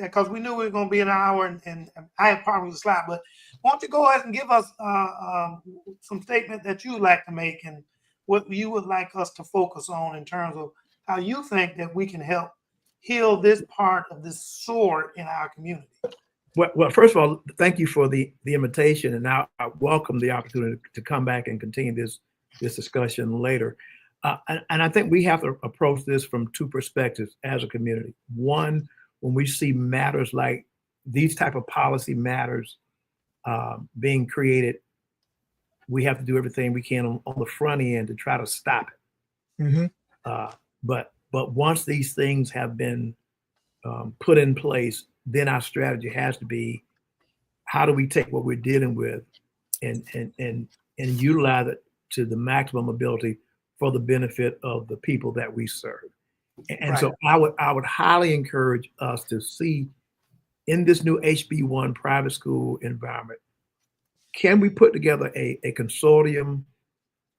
because we knew we were going to be an hour and I have problems with the slide, but why don't you go ahead and give us some statement that you would like to make and what you would like us to focus on in terms of how you think that we can help heal this part of this sword in our community. Well, first of all, thank you for the invitation, and I welcome the opportunity to come back and continue this discussion later. And I think we have to approach this from two perspectives as a community. One, when we see matters like these type of policy matters being created, we have to do everything we can on the front end to try to stop it. Mm-hmm. But once these things have been put in place, then our strategy has to be, how do we take what we're dealing with and utilize it to the maximum ability for the benefit of the people that we serve. And right. So I would highly encourage us to see in this new HB1 private school environment, can we put together a consortium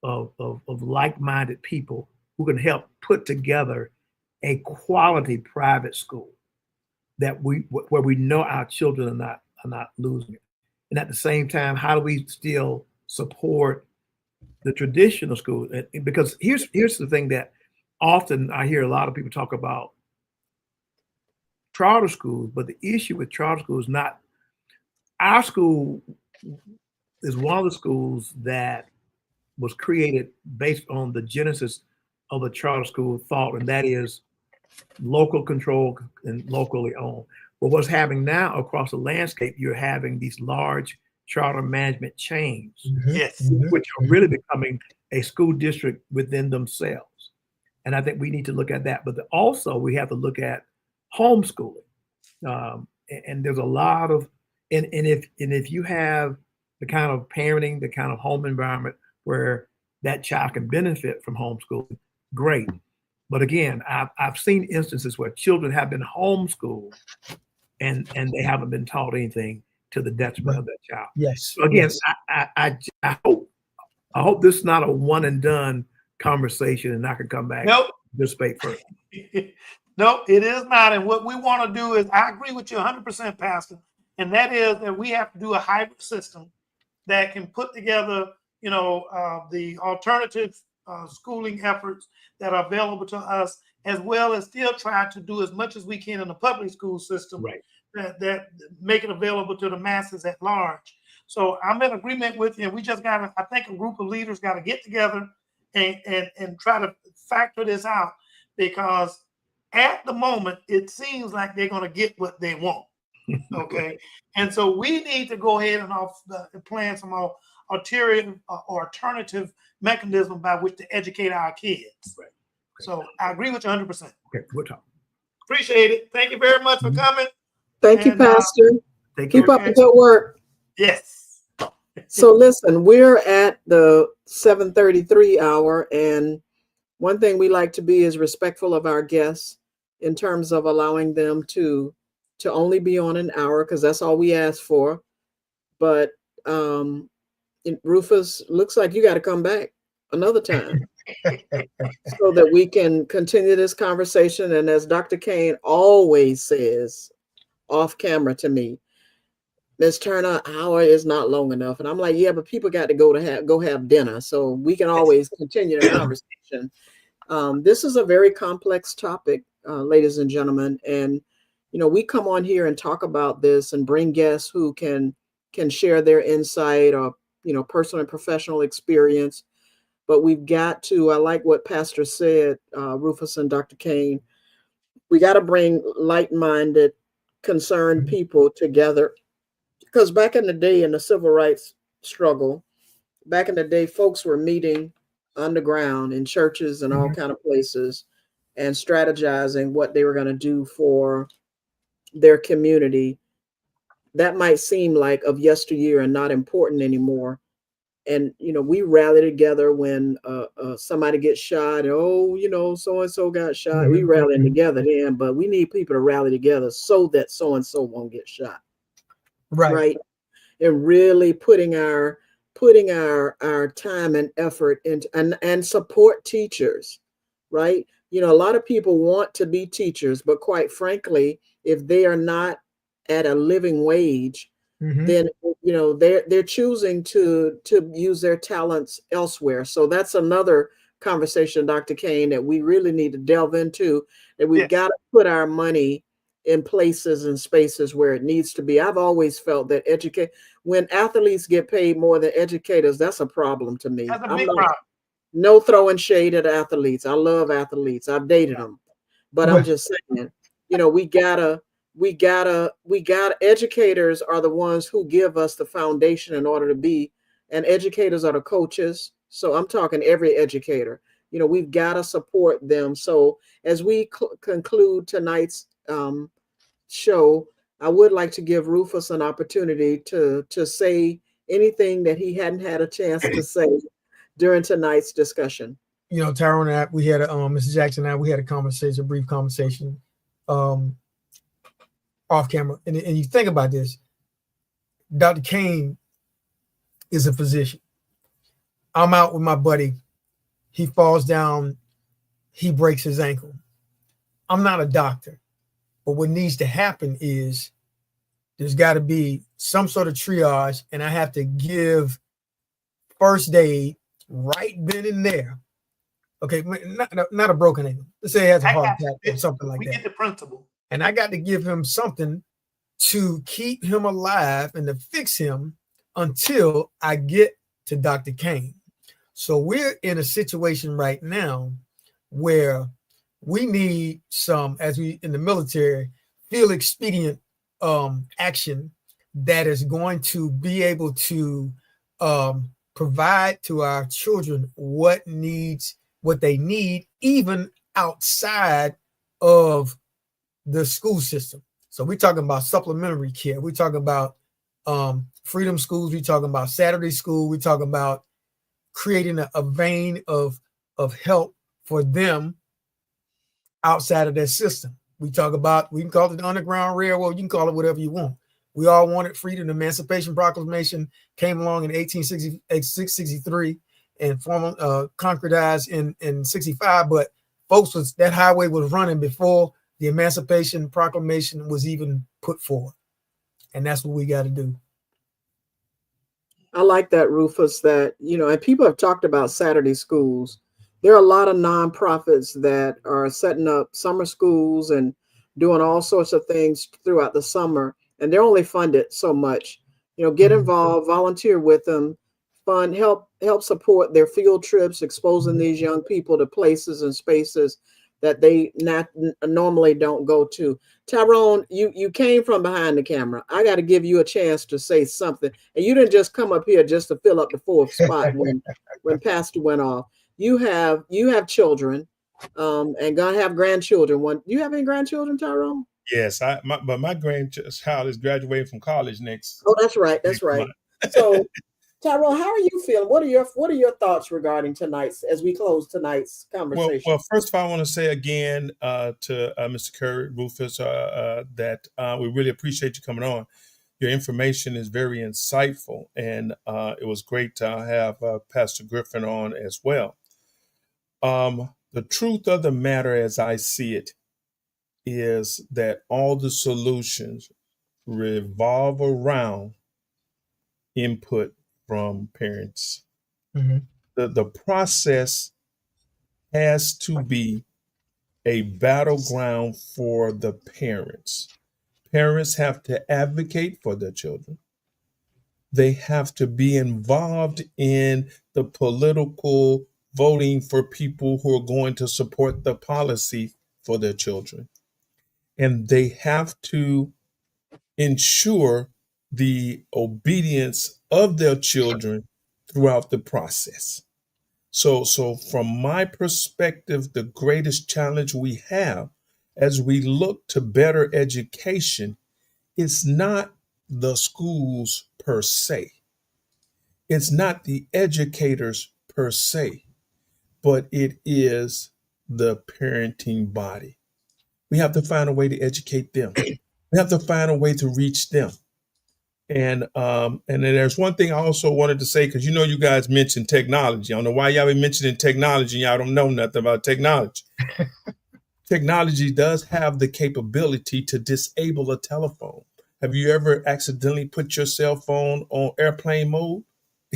of like-minded people who can help put together a quality private school where we know our children are not losing it. And at the same time, how do we still support the traditional school? Because here's the thing that often I hear a lot of people talk about charter schools, but the issue with charter schools is not, our school is one of the schools that was created based on the genesis of the charter school thought, and that is local control and locally owned. But what's happening now across the landscape, you're having these large charter management chains, yes, which are really becoming a school district within themselves. And I think we need to look at that. But also we have to look at homeschooling. And there's a lot of, and if you have the kind of parenting, the kind of home environment where that child can benefit from homeschooling, great. But again, I've seen instances where children have been homeschooled and they haven't been taught anything to the detriment of that child. Yes. So again, yes. I hope this is not a one and done conversation and I can come back. Nope. This space first. No, it is not. And what we want to do is, I agree with you 100%, Pastor. And that is that we have to do a hybrid system that can put together, the alternative schooling efforts that are available to us, as well as still try to do as much as we can in the public school system, right, that make it available to the masses at large. So I'm in agreement with you. And we just got, I think a group of leaders got to get together and try to factor this out, because at the moment, it seems like they're going to get what they want. Okay. And so we need to go ahead and plan some alternative mechanism by which to educate our kids. Right. Okay. So I agree with you 100%. Okay, we'll talk. Appreciate it. Thank you very much for coming. Thank you, And, Pastor. Keep up the good work. Yes. So listen, we're at the 7:33 hour, and one thing we like to be is respectful of our guests in terms of allowing them to only be on an hour, because that's all we ask for. But Rufus, looks like you got to come back another time so that we can continue this conversation. And as Dr. Kane always says off camera to me, Ms. Turner, an hour is not long enough. And I'm like, yeah, but people got to go have dinner. So we can always continue the conversation. This is a very complex topic, ladies and gentlemen. And, we come on here and talk about this and bring guests who can share their insight or, personal and professional experience. But we've got to, I like what Pastor said, Rufus and Dr. Kane, we got to bring like-minded, concerned people together. Because back in the day, in the civil rights struggle, back in the day, folks were meeting underground in churches and all kind of places and strategizing what they were going to do for their community. That might seem like of yesteryear and not important anymore. And, we rally together when somebody gets shot. So-and-so got shot. We rallying together then, but we need people to rally together so that so-and-so won't get shot. Right. And really putting our time and effort into and support teachers. Right. A lot of people want to be teachers, but quite frankly, if they are not at a living wage, then they're choosing to use their talents elsewhere. So that's another conversation, Dr. Kane, that we really need to delve into, that we've got to put our money in places and spaces where it needs to be. I've always felt that when athletes get paid more than educators, that's a problem to me. That's a big problem. No throwing shade at athletes. I love athletes. I've dated them, but I'm just saying, we gotta educators are the ones who give us the foundation in order to be, and educators are the coaches. So I'm talking every educator. We've got to support them. So as we conclude tonight's show, I would like to give Rufus an opportunity to say anything that he hadn't had a chance to say during tonight's discussion. Tyrone and I, we had Mrs. Jackson and I, we had a brief conversation off camera. And you think about this, Dr. Kane is a physician. I'm out with my buddy. He falls down. He breaks his ankle. I'm not a doctor, but what needs to happen is there's got to be some sort of triage, and I have to give first aid right then and there. Okay, not a broken ankle. Let's say he has a heart attack or something like that. We get the principle. And I got to give him something to keep him alive and to fix him until I get to Dr. Kane. So we're in a situation right now where we need some, as we in the military, field expedient action that is going to be able to provide to our children what they need, even outside of the school system. So we're talking about supplementary care. We're talking about freedom schools. We're talking about Saturday school. We're talking about creating a vein of help for them outside of their system. We talk about, we can call it the Underground Railroad. You can call it whatever you want. We all wanted freedom. The Emancipation Proclamation came along in 1863 and concretized in 65. But folks, that highway was running before the Emancipation Proclamation was even put forward. And that's what we got to do. I like that, Rufus, that, and people have talked about Saturday schools. There are a lot of nonprofits that are setting up summer schools and doing all sorts of things throughout the summer, and they're only funded so much. Get involved, volunteer with them, fund, help support their field trips, exposing these young people to places and spaces that they normally don't go to. Tyrone, you came from behind the camera. I got to give you a chance to say something, and you didn't just come up here just to fill up the fourth spot when Pastor went off. You have children, and gonna have grandchildren. Do you have any grandchildren, Tyrone? Yes, but my grandchild is graduating from college next Oh, that's right. That's next right. month. So, Tyrone, how are you feeling? What are your thoughts regarding tonight's as we close tonight's conversation? Well, first of all, I want to say again to Mr. Curry, Rufus, that we really appreciate you coming on. Your information is very insightful, and it was great to have Pastor Griffin on as well. The truth of the matter, as I see it, is that all the solutions revolve around input from parents. Mhm. The process has to be a battleground for the parents. Parents have to advocate for their children. They have to be involved in the political voting for people who are going to support the policy for their children. And they have to ensure the obedience of their children throughout the process. So from my perspective, the greatest challenge we have as we look to better education is not the schools per se. It's not the educators per se, but it is the parenting body. We have to find a way to educate them. We have to find a way to reach them. And then there's one thing I also wanted to say, because you guys mentioned technology. I don't know why y'all be mentioning technology. Y'all don't know nothing about technology. Technology does have the capability to disable a telephone. Have you ever accidentally put your cell phone on airplane mode?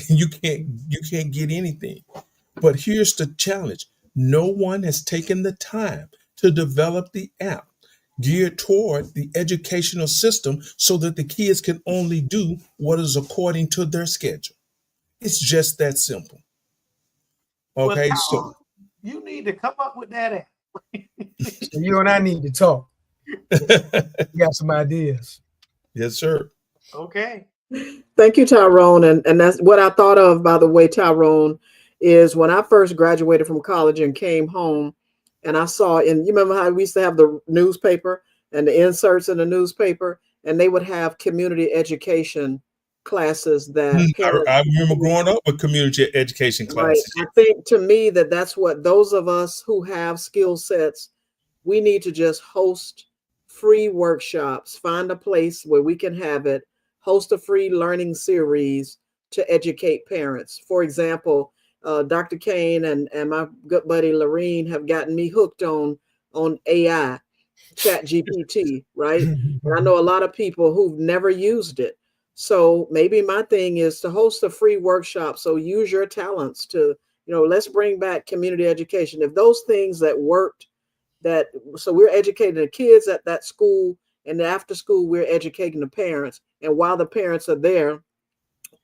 You can't get anything. But here's the challenge. No one has taken the time to develop the app geared toward the educational system so that the kids can only do what is according to their schedule. It's just that simple. Well, Okay, so you need to come up with that app. So you and I need to talk. We got some ideas. yes, sir. Okay. Thank you, Tyrone. And that's what I thought of, by the way, Tyrone, is when I first graduated from college and came home and I saw you remember how we used to have the newspaper and the inserts in the newspaper, and they would have community education classes that parents. I remember growing up with community education Right. classes. I think to me that's what those of us who have skill sets, we need to just host free workshops, find a place where we can have it, host a free learning series to educate parents. For example, Dr. Kane and my good buddy Lorene have gotten me hooked on AI, Chat GPT, right? And I know a lot of people who've never used it. So maybe my thing is to host a free workshop. So use your talents to, let's bring back community education. If those things that worked, so we're educating the kids at that school, and after school, we're educating the parents. And while the parents are there,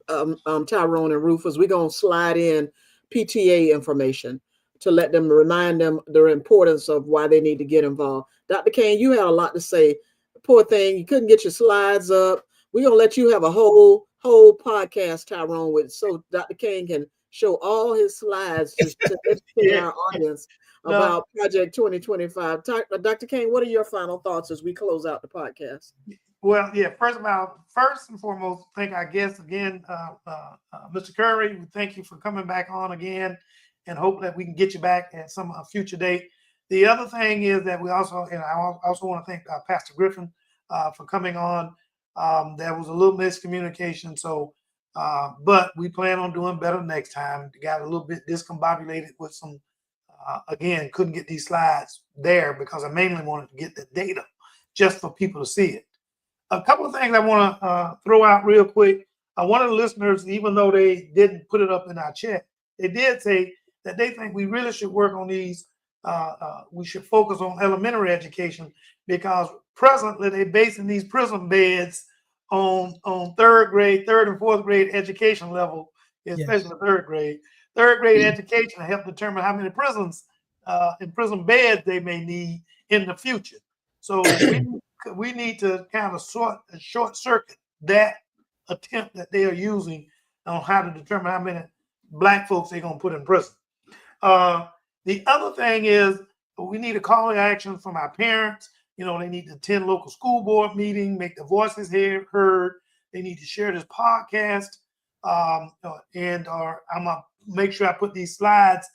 Tyrone and Rufus, we're going to slide in PTA information to let them remind them the importance of why they need to get involved. Dr. Kane, you had a lot to say. Poor thing, you couldn't get your slides up. We're going to let you have a whole podcast, Tyrone, so Dr. Kane can show all his slides to educate our audience about Project 2025. Dr. Kane, what are your final thoughts as we close out the podcast? Well, yeah, first and foremost, thank our guest again, Mr. Curry. Thank you for coming back on again, and hope that we can get you back at some future date. The other thing is that I also want to thank Pastor Griffin for coming on. There was a little miscommunication, so but we plan on doing better next time. Got a little bit discombobulated with some. Again, couldn't get these slides there because I mainly wanted to get the data just for people to see it. A couple of things I want to throw out real quick. One of the listeners, even though they didn't put it up in our chat, they did say that they think we really should work on these. We should focus on elementary education because presently they're basing these prison beds on third and fourth grade education level, especially third grade. Third grade education to help determine how many prisons in prison beds they may need in the future. So we need to kind of short circuit that attempt that they are using on how to determine how many Black folks they're going to put in prison. The other thing is we need a call to action from our parents. You know, they need to attend local school board meeting, make their voices heard. They need to share this podcast. I'm gonna make sure I put these slides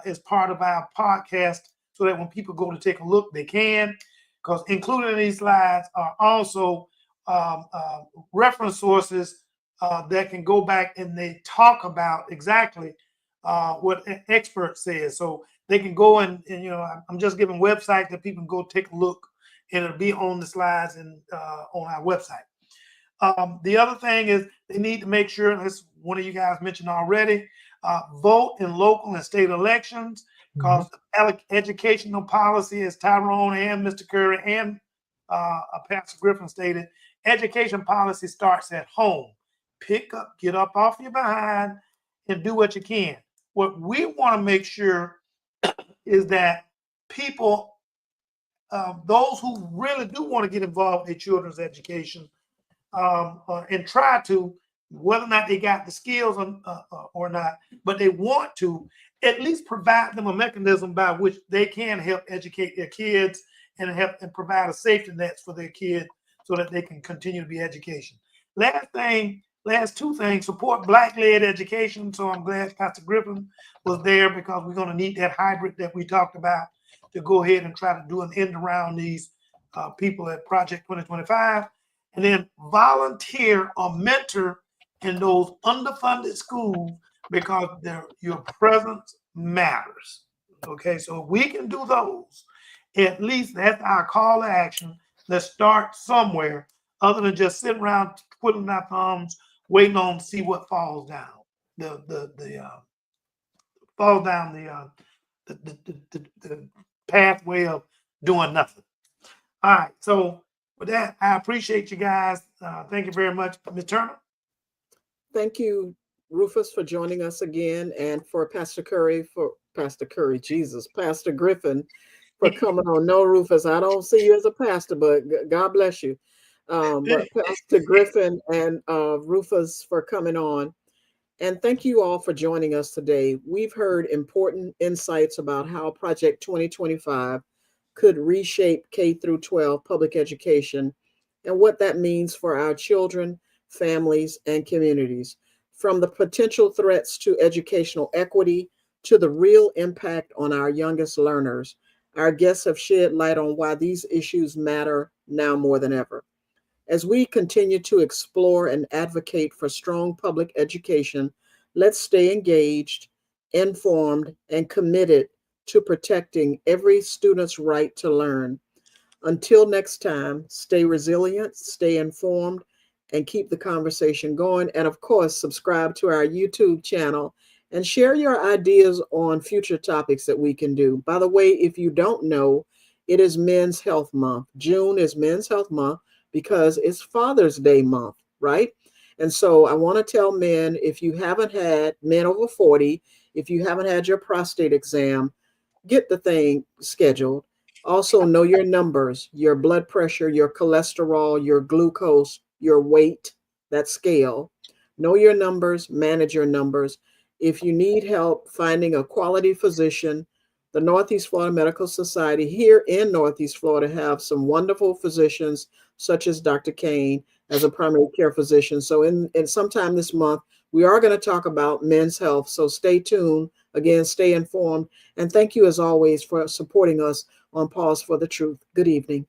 as part of our podcast so that when people go to take a look, they can. Because included in these slides are also reference sources that can go back and they talk about exactly what an expert says. So they can go and you know, I'm just giving websites that people can go take a look, and it'll be on the slides and on our website. The other thing is they need to make sure, as one of you guys mentioned already, vote in local and state elections, because educational policy, as Tyrone and Mr. Curry and Pastor Griffin stated, education policy starts at home. Get up off your behind and do what you can. What we want to make sure is that people, those who really do want to get involved in their children's education, and try to, whether or not they got the skills or not, but they want to at least provide them a mechanism by which they can help educate their kids and help and provide a safety net for their kids so that they can continue to be education. Last two things, support Black-led education. So I'm glad Pastor Griffin was there, because we're going to need that hybrid that we talked about to go ahead and try to do an end around these people at Project 2025. And then volunteer or mentor in those underfunded schools, because your presence matters. Okay, so if we can do those, at least that's our call to action. Let's start somewhere other than just sitting around twiddling our thumbs, waiting on to see what falls down. The pathway of doing nothing. All right, so with that, I appreciate you guys. Thank you very much, Ms. Turner. Thank you, Rufus, for joining us again, and for Pastor Griffin for coming on. No, Rufus, I don't see you as a pastor, but God bless you. But Pastor Griffin and Rufus for coming on. And thank you all for joining us today. We've heard important insights about how Project 2025 could reshape K-12 public education and what that means for our children, families, and communities. From the potential threats to educational equity to the real impact on our youngest learners, our guests have shed light on why these issues matter now more than ever. As we continue to explore and advocate for strong public education, let's stay engaged, informed, and committed to protecting every student's right to learn. Until next time, stay resilient, stay informed, and keep the conversation going. And of course, subscribe to our YouTube channel and share your ideas on future topics that we can do. By the way, if you don't know, it is Men's Health Month. June is Men's Health Month because it's Father's Day month, right? And so I want to tell men, if you haven't had, men over 40, if you haven't had your prostate exam, get the thing scheduled. Also, know your numbers, your blood pressure, your cholesterol, your glucose, your weight, that scale. Know your numbers, manage your numbers. If you need help finding a quality physician, the Northeast Florida Medical Society here in Northeast Florida have some wonderful physicians, such as Dr. Kane as a primary care physician. So in sometime this month, we are going to talk about men's health. So stay tuned. Again, stay informed. And thank you, as always, for supporting us on Pause for the Truth. Good evening.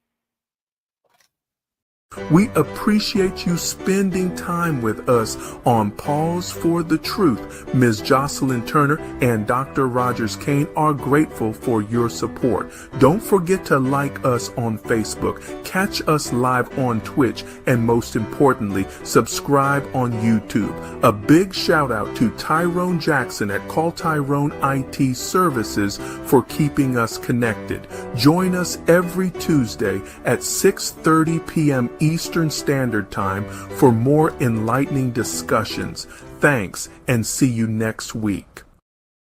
We appreciate you spending time with us on Pause for the Truth. Ms. Jocelyn Turner and Dr. Rogers Kane are grateful for your support. Don't forget to like us on Facebook, catch us live on Twitch, and most importantly, subscribe on YouTube. A big shout out to Tyrone Jackson at Call Tyrone IT Services for keeping us connected. Join us every Tuesday at 6:30 p.m. Eastern Standard Time for more enlightening discussions. Thanks, and see you next week.